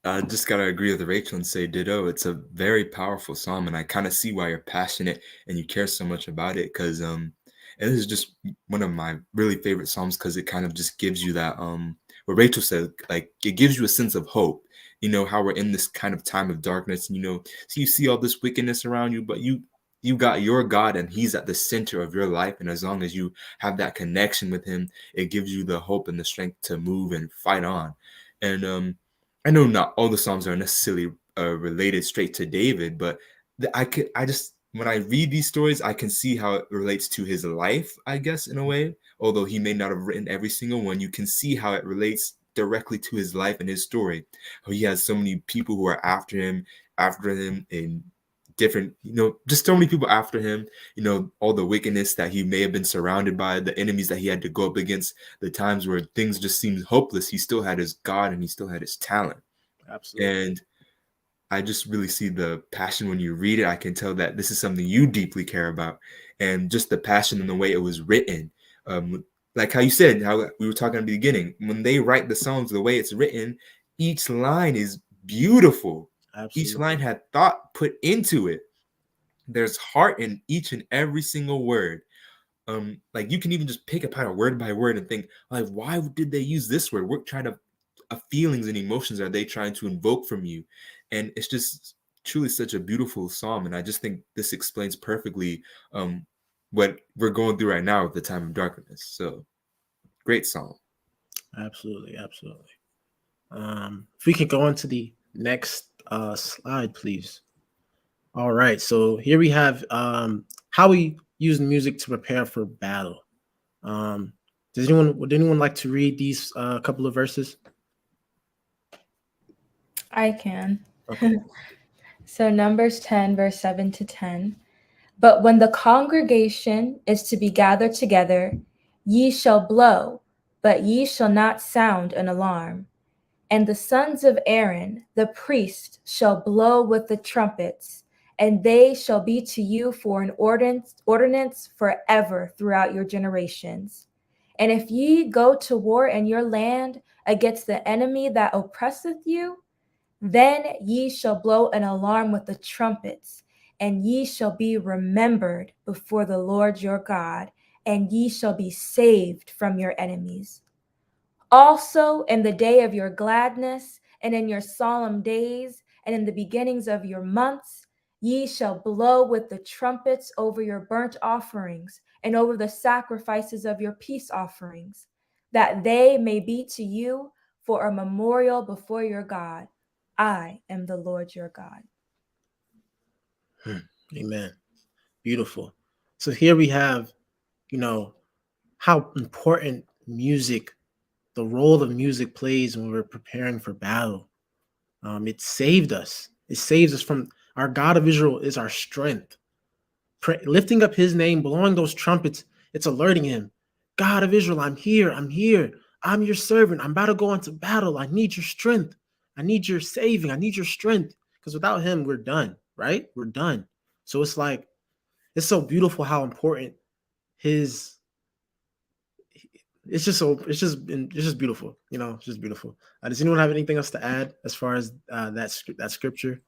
I just gotta agree with Rachel and say ditto. It's a very powerful psalm, and I kind of see why you're passionate and you care so much about it. Because and this is just one of my really favorite psalms, because it kind of just gives you that what Rachel said, like, it gives you a sense of hope. How we're in this kind of time of darkness, and so you see all this wickedness around you, but you got your God, and he's at the center of your life. And as long as you have that connection with him, it gives you the hope and the strength to move and fight on. And I know not all the psalms are necessarily related straight to David, but when I read these stories, I can see how it relates to his life, I guess, in a way. Although he may not have written every single one, you can see how it relates directly to his life and his story. How he has so many people who are after him in different, just so many people after him, all the wickedness that he may have been surrounded by, the enemies that he had to go up against, the times where things just seemed hopeless. He still had his God, and he still had his talent. Absolutely. And I just really see the passion when you read it. I can tell that this is something you deeply care about, and just the passion in the way it was written. Like how you said, how we were talking at the beginning, when they write the songs, the way it's written, each line is beautiful. Absolutely. Each line had thought put into it. There's heart in each and every single word. Like, you can even just pick apart a word by word and think, like, why did they use this word? What kind of feelings and emotions are they trying to invoke from you? And it's just truly such a beautiful psalm. And I just think this explains perfectly what we're going through right now at the time of darkness. So, great psalm. Absolutely. If we could go on to the next slide, please. All right, so here we have how we use music to prepare for battle. Would anyone like to read these couple of verses? I can. Okay. So Numbers 10, verse 7 to 10. But when the congregation is to be gathered together, ye shall blow, but ye shall not sound an alarm. And the sons of Aaron, the priest, shall blow with the trumpets, and they shall be to you for an ordinance forever throughout your generations. And if ye go to war in your land against the enemy that oppresseth you, then ye shall blow an alarm with the trumpets, and ye shall be remembered before the Lord your God, and ye shall be saved from your enemies. Also in the day of your gladness, and in your solemn days, and in the beginnings of your months, ye shall blow with the trumpets over your burnt offerings, and over the sacrifices of your peace offerings, that they may be to you for a memorial before your God. I am the Lord your God. Amen. Beautiful. So here we have, how important the role of music plays when we're preparing for battle. It saved us. It saves us from our God of Israel is our strength. Lifting up his name, blowing those trumpets, it's alerting him. God of Israel, I'm here. I'm your servant. I'm about to go into battle. I need your strength. I need your saving. I need your strength. Because without him, we're done, right? We're done. So it's so beautiful how important his it's just beautiful. It's just beautiful. Does anyone have anything else to add as far as that scripture?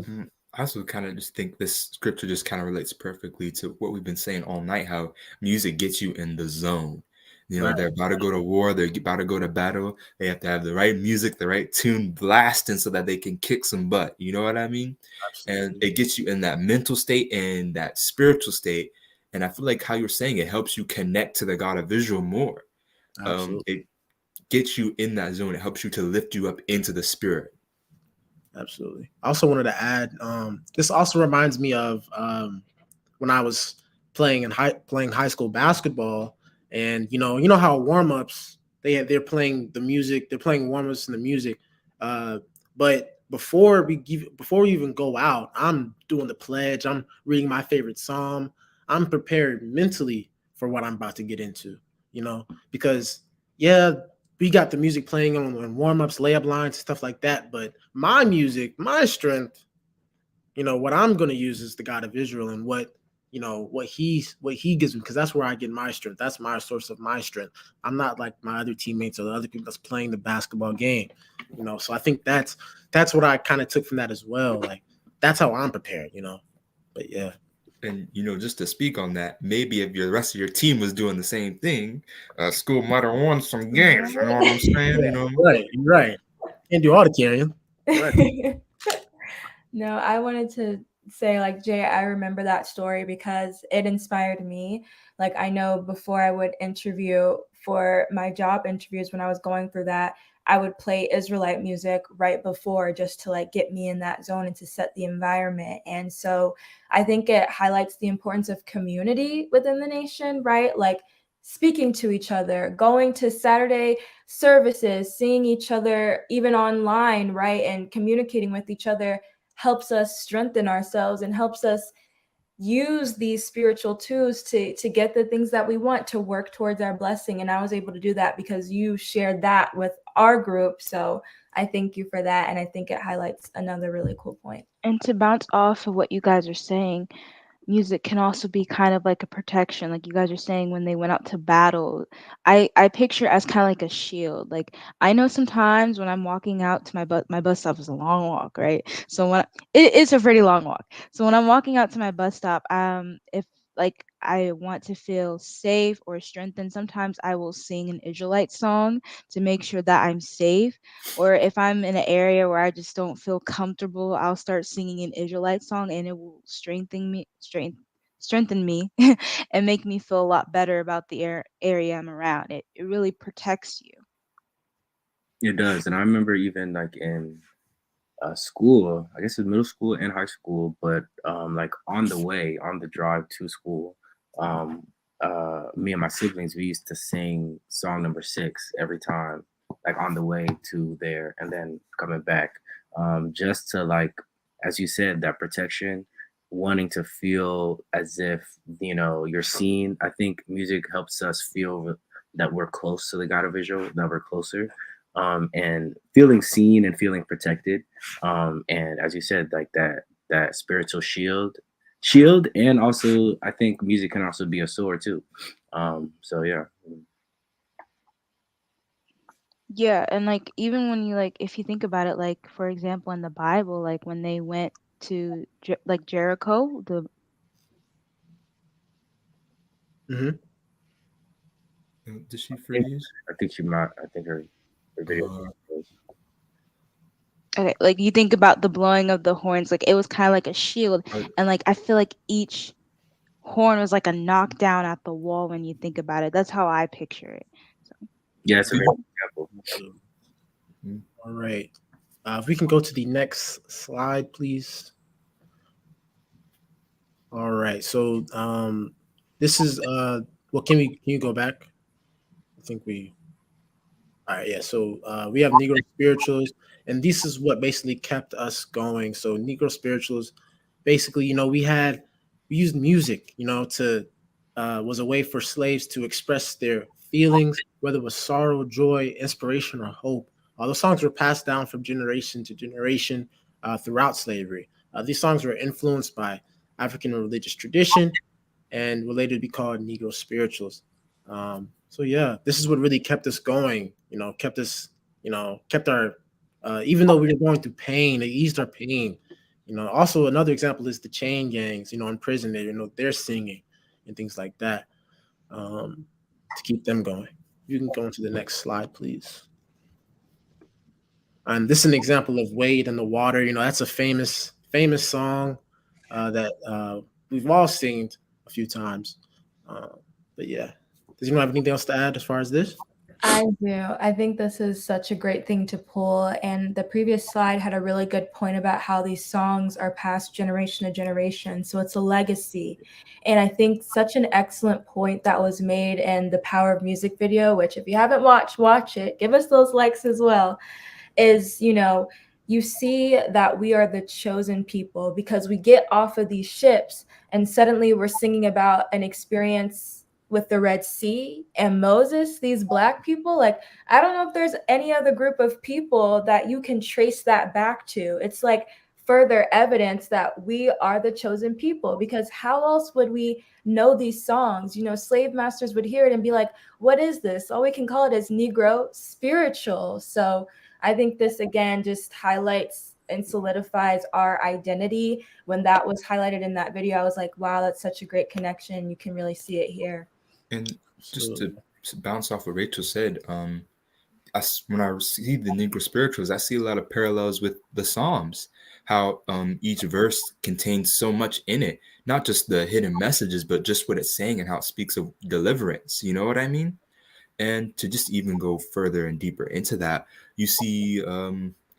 I also kind of just think this scripture just kind of relates perfectly to what we've been saying all night, how music gets you in the zone. Right. They're about to go to war, they're about to go to battle. They have to have the right music, the right tune blasting so that they can kick some butt. You know what I mean? And Absolutely. it gets you in that mental state and that spiritual state. And I feel like how you're saying it helps you connect to the God of Israel more. Absolutely. It gets you in that zone. It helps you to lift you up into the spirit. Absolutely. I also wanted to add, this also reminds me of when I was playing high school basketball, and you know how warm-ups, they're playing the music, they're playing warm-ups and the music, but before we even go out, I'm doing the pledge, I'm reading my favorite psalm, I'm prepared mentally for what I'm about to get into, because yeah, we got the music playing on warm-ups, layup lines, stuff like that, but my music, my strength, what I'm going to use is the God of Israel, and what he gives me, because that's where I get my strength. That's my source of my strength. I'm not like my other teammates or the other people that's playing the basketball game. So I think that's what I kind of took from that as well. Like, that's how I'm prepared. But yeah. And just to speak on that, maybe if the rest of your team was doing the same thing, school might have won some games. You know what I'm saying? Right. Can't do all the carrying. Right. No, I wanted to say, like, Jay, I remember that story because it inspired me. Like, I know before I would interview for my job interviews, when I was going through that, I would play Israelite music right before, just to like get me in that zone and to set the environment. And so I think it highlights the importance of community within the nation, right? Like, speaking to each other, going to Saturday services, seeing each other even online, right? And communicating with each other helps us strengthen ourselves and helps us use these spiritual tools to get the things that we want, to work towards our blessing. And I was able to do that because you shared that with our group. So I thank you for that. And I think it highlights another really cool point. And to bounce off of what you guys are saying, music can also be kind of like a protection, like you guys are saying, when they went out to battle. I picture it as kind of like a shield. Like, I know sometimes when I'm walking out to my bus stop is a long walk, right? So when it is a pretty long walk. So when I'm walking out to my bus stop, if like I want to feel safe or strengthened, sometimes I will sing an Israelite song to make sure that I'm safe. Or if I'm in an area where I just don't feel comfortable, I'll start singing an Israelite song, and it will strengthen me and make me feel a lot better about the area I'm around. It really protects you. It does. And I remember even like in school, I guess it's middle school and high school, but like on the drive to school, um, me and my siblings, we used to sing song number 6 every time, like on the way to there and then coming back, just to, like, as you said, that protection, wanting to feel as if, you're seen. I think music helps us feel that we're close to the God of Israel, that we're closer, and feeling seen and feeling protected. And as you said, like that spiritual shield, and also I think music can also be a sword too. So yeah. Yeah, and like even when you like if you think about it, like for example in the Bible, like when they went to like Jericho, the Mm-hmm. Did she I think, freeze? I think she might. I think her video. Uh, okay, like you think about the blowing of the horns, like it was kind of like a shield, uh, and like I feel like each horn was like a knockdown at the wall when you think about it. That's how I picture it. So. Yeah, it's a did- great example. All right. If we can go to the next slide, please. All right. So this is well, can you go back? I think we all right, yeah. So we have Negro spirituals, and this is what basically kept us going. So Negro spirituals, basically, we used music, to was a way for slaves to express their feelings, whether it was sorrow, joy, inspiration, or hope. All the songs were passed down from generation to generation throughout slavery. These songs were influenced by African religious tradition, and will later be called Negro spirituals. So yeah, this is what really kept us going. Kept us, kept our, even though we were going through pain, it eased our pain. Also another example is the chain gangs. In prison, they're singing and things like that, to keep them going. You can go into the next slide, please. And this is an example of Wade in the Water. That's a famous song that we've all seen a few times. But yeah, does anyone have anything else to add as far as this? I do. I think this is such a great thing to pull. And the previous slide had a really good point about how these songs are passed generation to generation. So it's a legacy. And I think such an excellent point that was made in the Power of Music video, which if you haven't watched, watch it. Give us those likes as well. Is, you see that we are the chosen people because we get off of these ships and suddenly we're singing about an experience with the Red Sea and Moses, these Black people. Like, I don't know if there's any other group of people that you can trace that back to. It's like further evidence that we are the chosen people, because how else would we know these songs? Slave masters would hear it and be like, what is this? All we can call it is Negro spiritual. So I think this again just highlights and solidifies our identity. When that was highlighted in that video, I was like, wow, that's such a great connection. You can really see it here. And just to bounce off what Rachel said, when I see the Negro spirituals, I see a lot of parallels with the Psalms. How each verse contains so much in it, not just the hidden messages, but just what it's saying and how it speaks of deliverance. You know what I mean? And to just even go further and deeper into that, you see,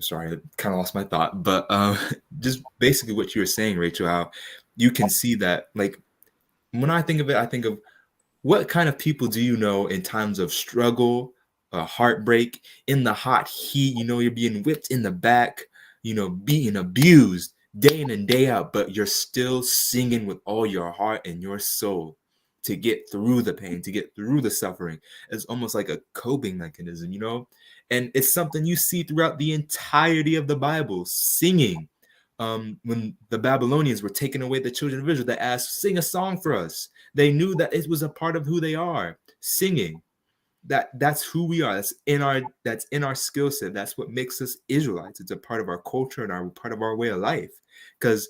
sorry, I kind of lost my thought, but just basically what you were saying, Rachel, how you can see that, like, when I think of it, I think of what kind of people do you know in times of struggle, heartbreak, in the hot heat, you're being whipped in the back, being abused day in and day out, but you're still singing with all your heart and your soul to get through the pain, to get through the suffering. It's almost like a coping mechanism, and it's something you see throughout the entirety of the Bible, singing. When the Babylonians were taking away the children of Israel, they asked, sing a song for us. They knew that it was a part of who they are, singing. That's who we are. That's in our skill set. That's what makes us Israelites. It's a part of our culture and our part of our way of life. Because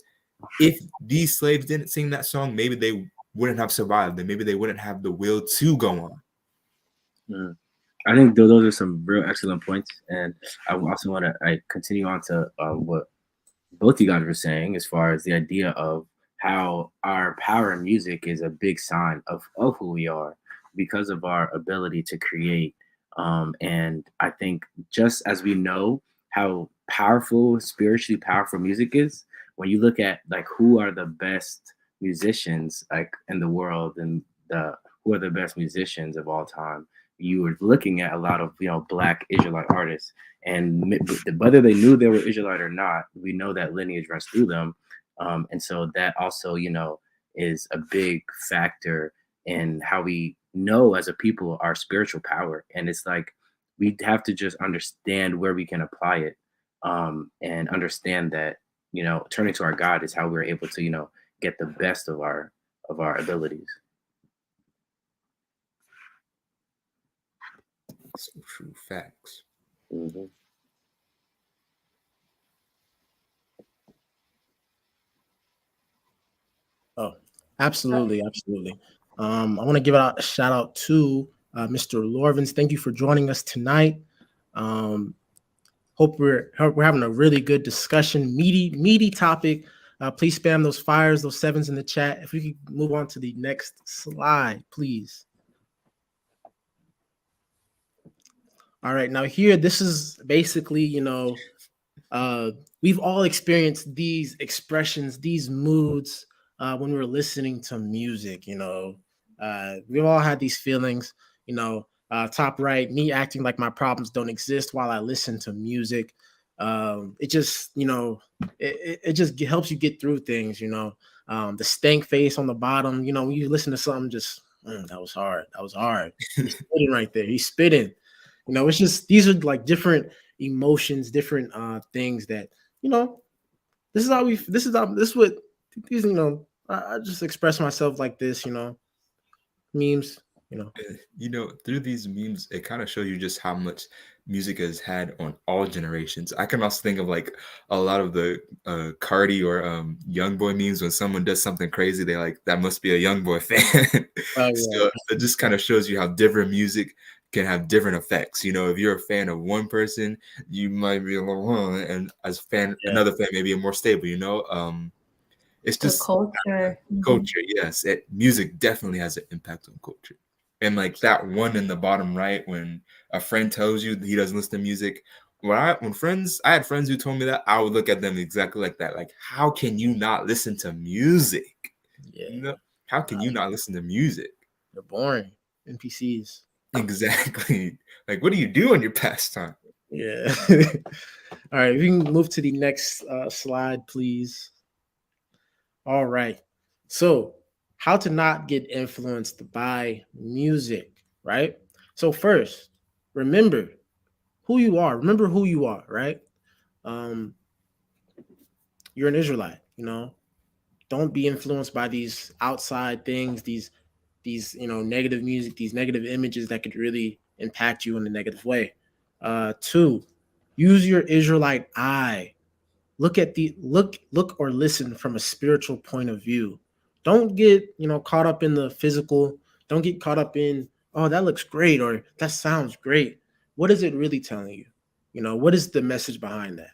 if these slaves didn't sing that song, maybe they wouldn't have survived, and maybe they wouldn't have the will to go on. I think those are some real excellent points, and I also want to continue on to what both you guys were saying, as far as the idea of how our power in music is a big sign of who we are because of our ability to create. And I think just as we know how powerful, spiritually powerful music is, when you look at like who are the best musicians like in the world and who are the best musicians of all time, you were looking at a lot of Black Israelite artists, and whether they knew they were Israelite or not, we know that lineage runs through them, and so that also is a big factor in how we know as a people our spiritual power. And it's like we have to just understand where we can apply it, and understand that turning to our God is how we're able to get the best of our abilities. So true. Facts. Mm-hmm. Oh, absolutely. I want to give a shout out to Mr. Lorvins. Thank you for joining us tonight. Hope we're having a really good discussion, meaty topic. Please spam those fires, those sevens in the chat. If we could move on to the next slide, please. All right, now here, this is basically, we've all experienced these expressions, these moods when we're listening to music. We've all had these feelings. Top right, me acting like my problems don't exist while I listen to music. It just, it just helps you get through things. The stank face on the bottom. When you listen to something, just that was hard. That was hard. He's spitting right there. He's spitting. It's just, these are like different emotions, different things that this is what these I just express myself like this, memes, you know. Through these memes, it kind of shows you just how much music has had on all generations. I can also think of like a lot of the Cardi or Young Boy memes. When someone does something crazy, they like that must be a Young Boy fan. Oh So yeah, it just kind of shows you how different music can have different effects. If you're a fan of one person, you might be a little, and as a fan, yeah, another fan may be more stable. It's The just culture. Mhm. culture. Yes, music definitely has an impact on culture. And like that one in the bottom right, when a friend tells you that he doesn't listen to music, I had friends who told me that, I would look at them exactly like that. Like, how can you not listen to music? You yeah. know, how can you not listen to music? They're boring. NPCs. Exactly. Like, what do you do on your pastime? Yeah. All right, we can move to the next slide, please. All right. So, how to not get influenced by music, right? So, first, remember who you are. Remember who you are, right? Um, you're an Israelite, Don't be influenced by these outside things, these negative music, these negative images that could really impact you in a negative way. Two, use your Israelite eye. Look or listen from a spiritual point of view. Don't get caught up in the physical. Don't get caught up in, oh, that looks great or that sounds great. What is it really telling you? What is the message behind that?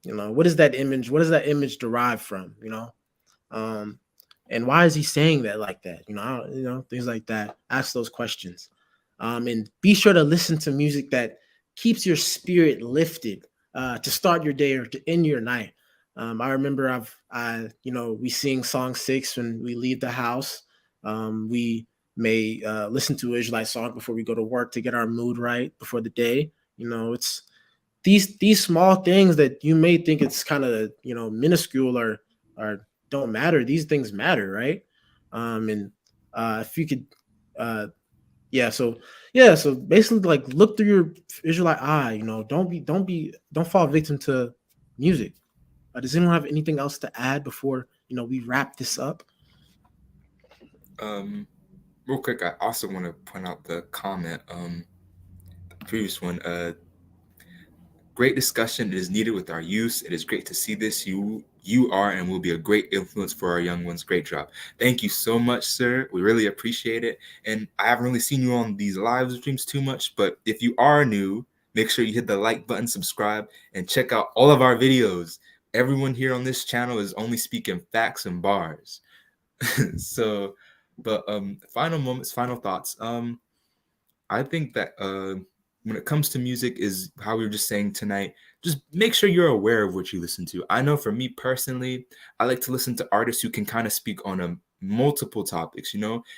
What is that image? What does that image derive from? um, and why is he saying that like that? Things like that. Ask those questions, and be sure to listen to music that keeps your spirit lifted to start your day or to end your night. I remember we sing song 6 when we leave the house. We may listen to Israelite song before we go to work to get our mood right before the day. It's these small things that you may think it's kind of minuscule or don't matter. These things matter, right? And if you could uh yeah so so basically, like, look through your Israelite eye. Don't fall victim to music. Does anyone have anything else to add before we wrap this up? Um, Real quick, I also want to point out the comment, the previous one. Great discussion is needed with our youth. It is great to see this. You are and will be a great influence for our young ones. Great job. Thank you so much, sir. We really appreciate it. And I haven't really seen you on these live streams too much, but if you are new, make sure you hit the like button, subscribe, and check out all of our videos. Everyone here on this channel is only speaking facts and bars. So, but final moments, final thoughts. I think that when it comes to music, is how we were just saying tonight, just make sure you're aware of what you listen to. I know for me personally, I like to listen to artists who can kind of speak on multiple topics.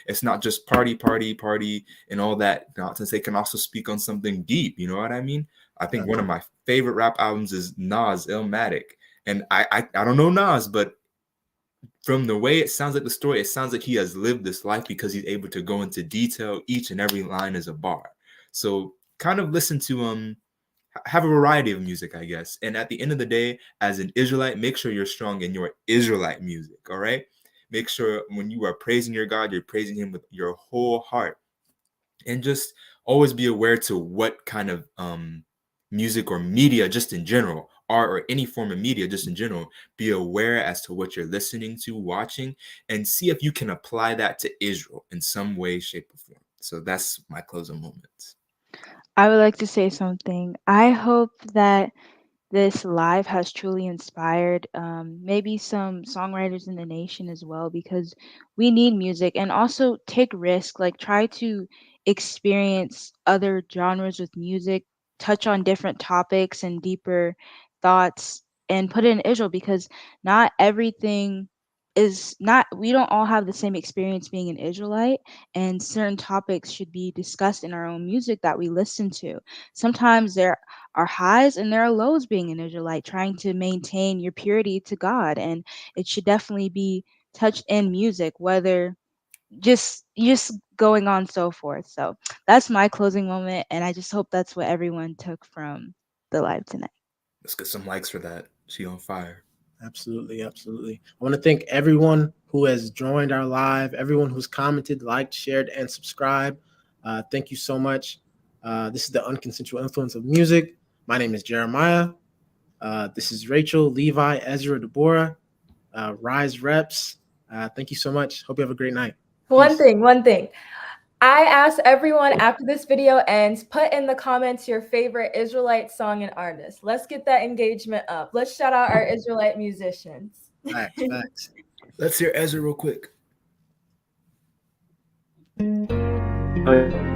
It's not just party, party, party, and all that nonsense. They can also speak on something deep. You know what I mean? I think one of my favorite rap albums is Nas Illmatic. And I don't know Nas, but from the way it sounds like the story, it sounds like he has lived this life because he's able to go into detail. Each and every line is a bar. So kind of listen to have a variety of music, I guess. And at the end of the day, as an Israelite, make sure you're strong in your Israelite music. All right. Make sure when you are praising your God, you're praising him with your whole heart. And just always be aware to what kind of music or media, just in general, art or any form of media, just in general, be aware as to what you're listening to, watching, and see if you can apply that to Israel in some way, shape, or form. So that's my closing moments. I would like to say something. I hope that this live has truly inspired maybe some songwriters in the nation as well, because we need music, and also take risk, like try to experience other genres with music, touch on different topics and deeper thoughts, and put it in Israel, because not everything is not we don't all have the same experience being an Israelite, and certain topics should be discussed in our own music that we listen to. Sometimes there are highs and there are lows being an Israelite, trying to maintain your purity to God. And it should definitely be touched in music, whether just going on so forth. So that's my closing moment. And I just hope that's what everyone took from the live tonight. Let's get some likes for that. She on fire. Absolutely, absolutely. I want to thank everyone who has joined our live, everyone who's commented, liked, shared, and subscribed. Thank you so much. This is the Unconsensual Influence of Music. My name is Jeremiah. This is Rachel, Levi, Ezra, Deborah, Rise Reps. Thank you so much. Hope you have a great night. One Peace. thing. I asked everyone after this video ends, put in the comments your favorite Israelite song and artist. Let's get that engagement up. Let's shout out our Israelite musicians. Facts. Let's hear Ezra real quick. Oh,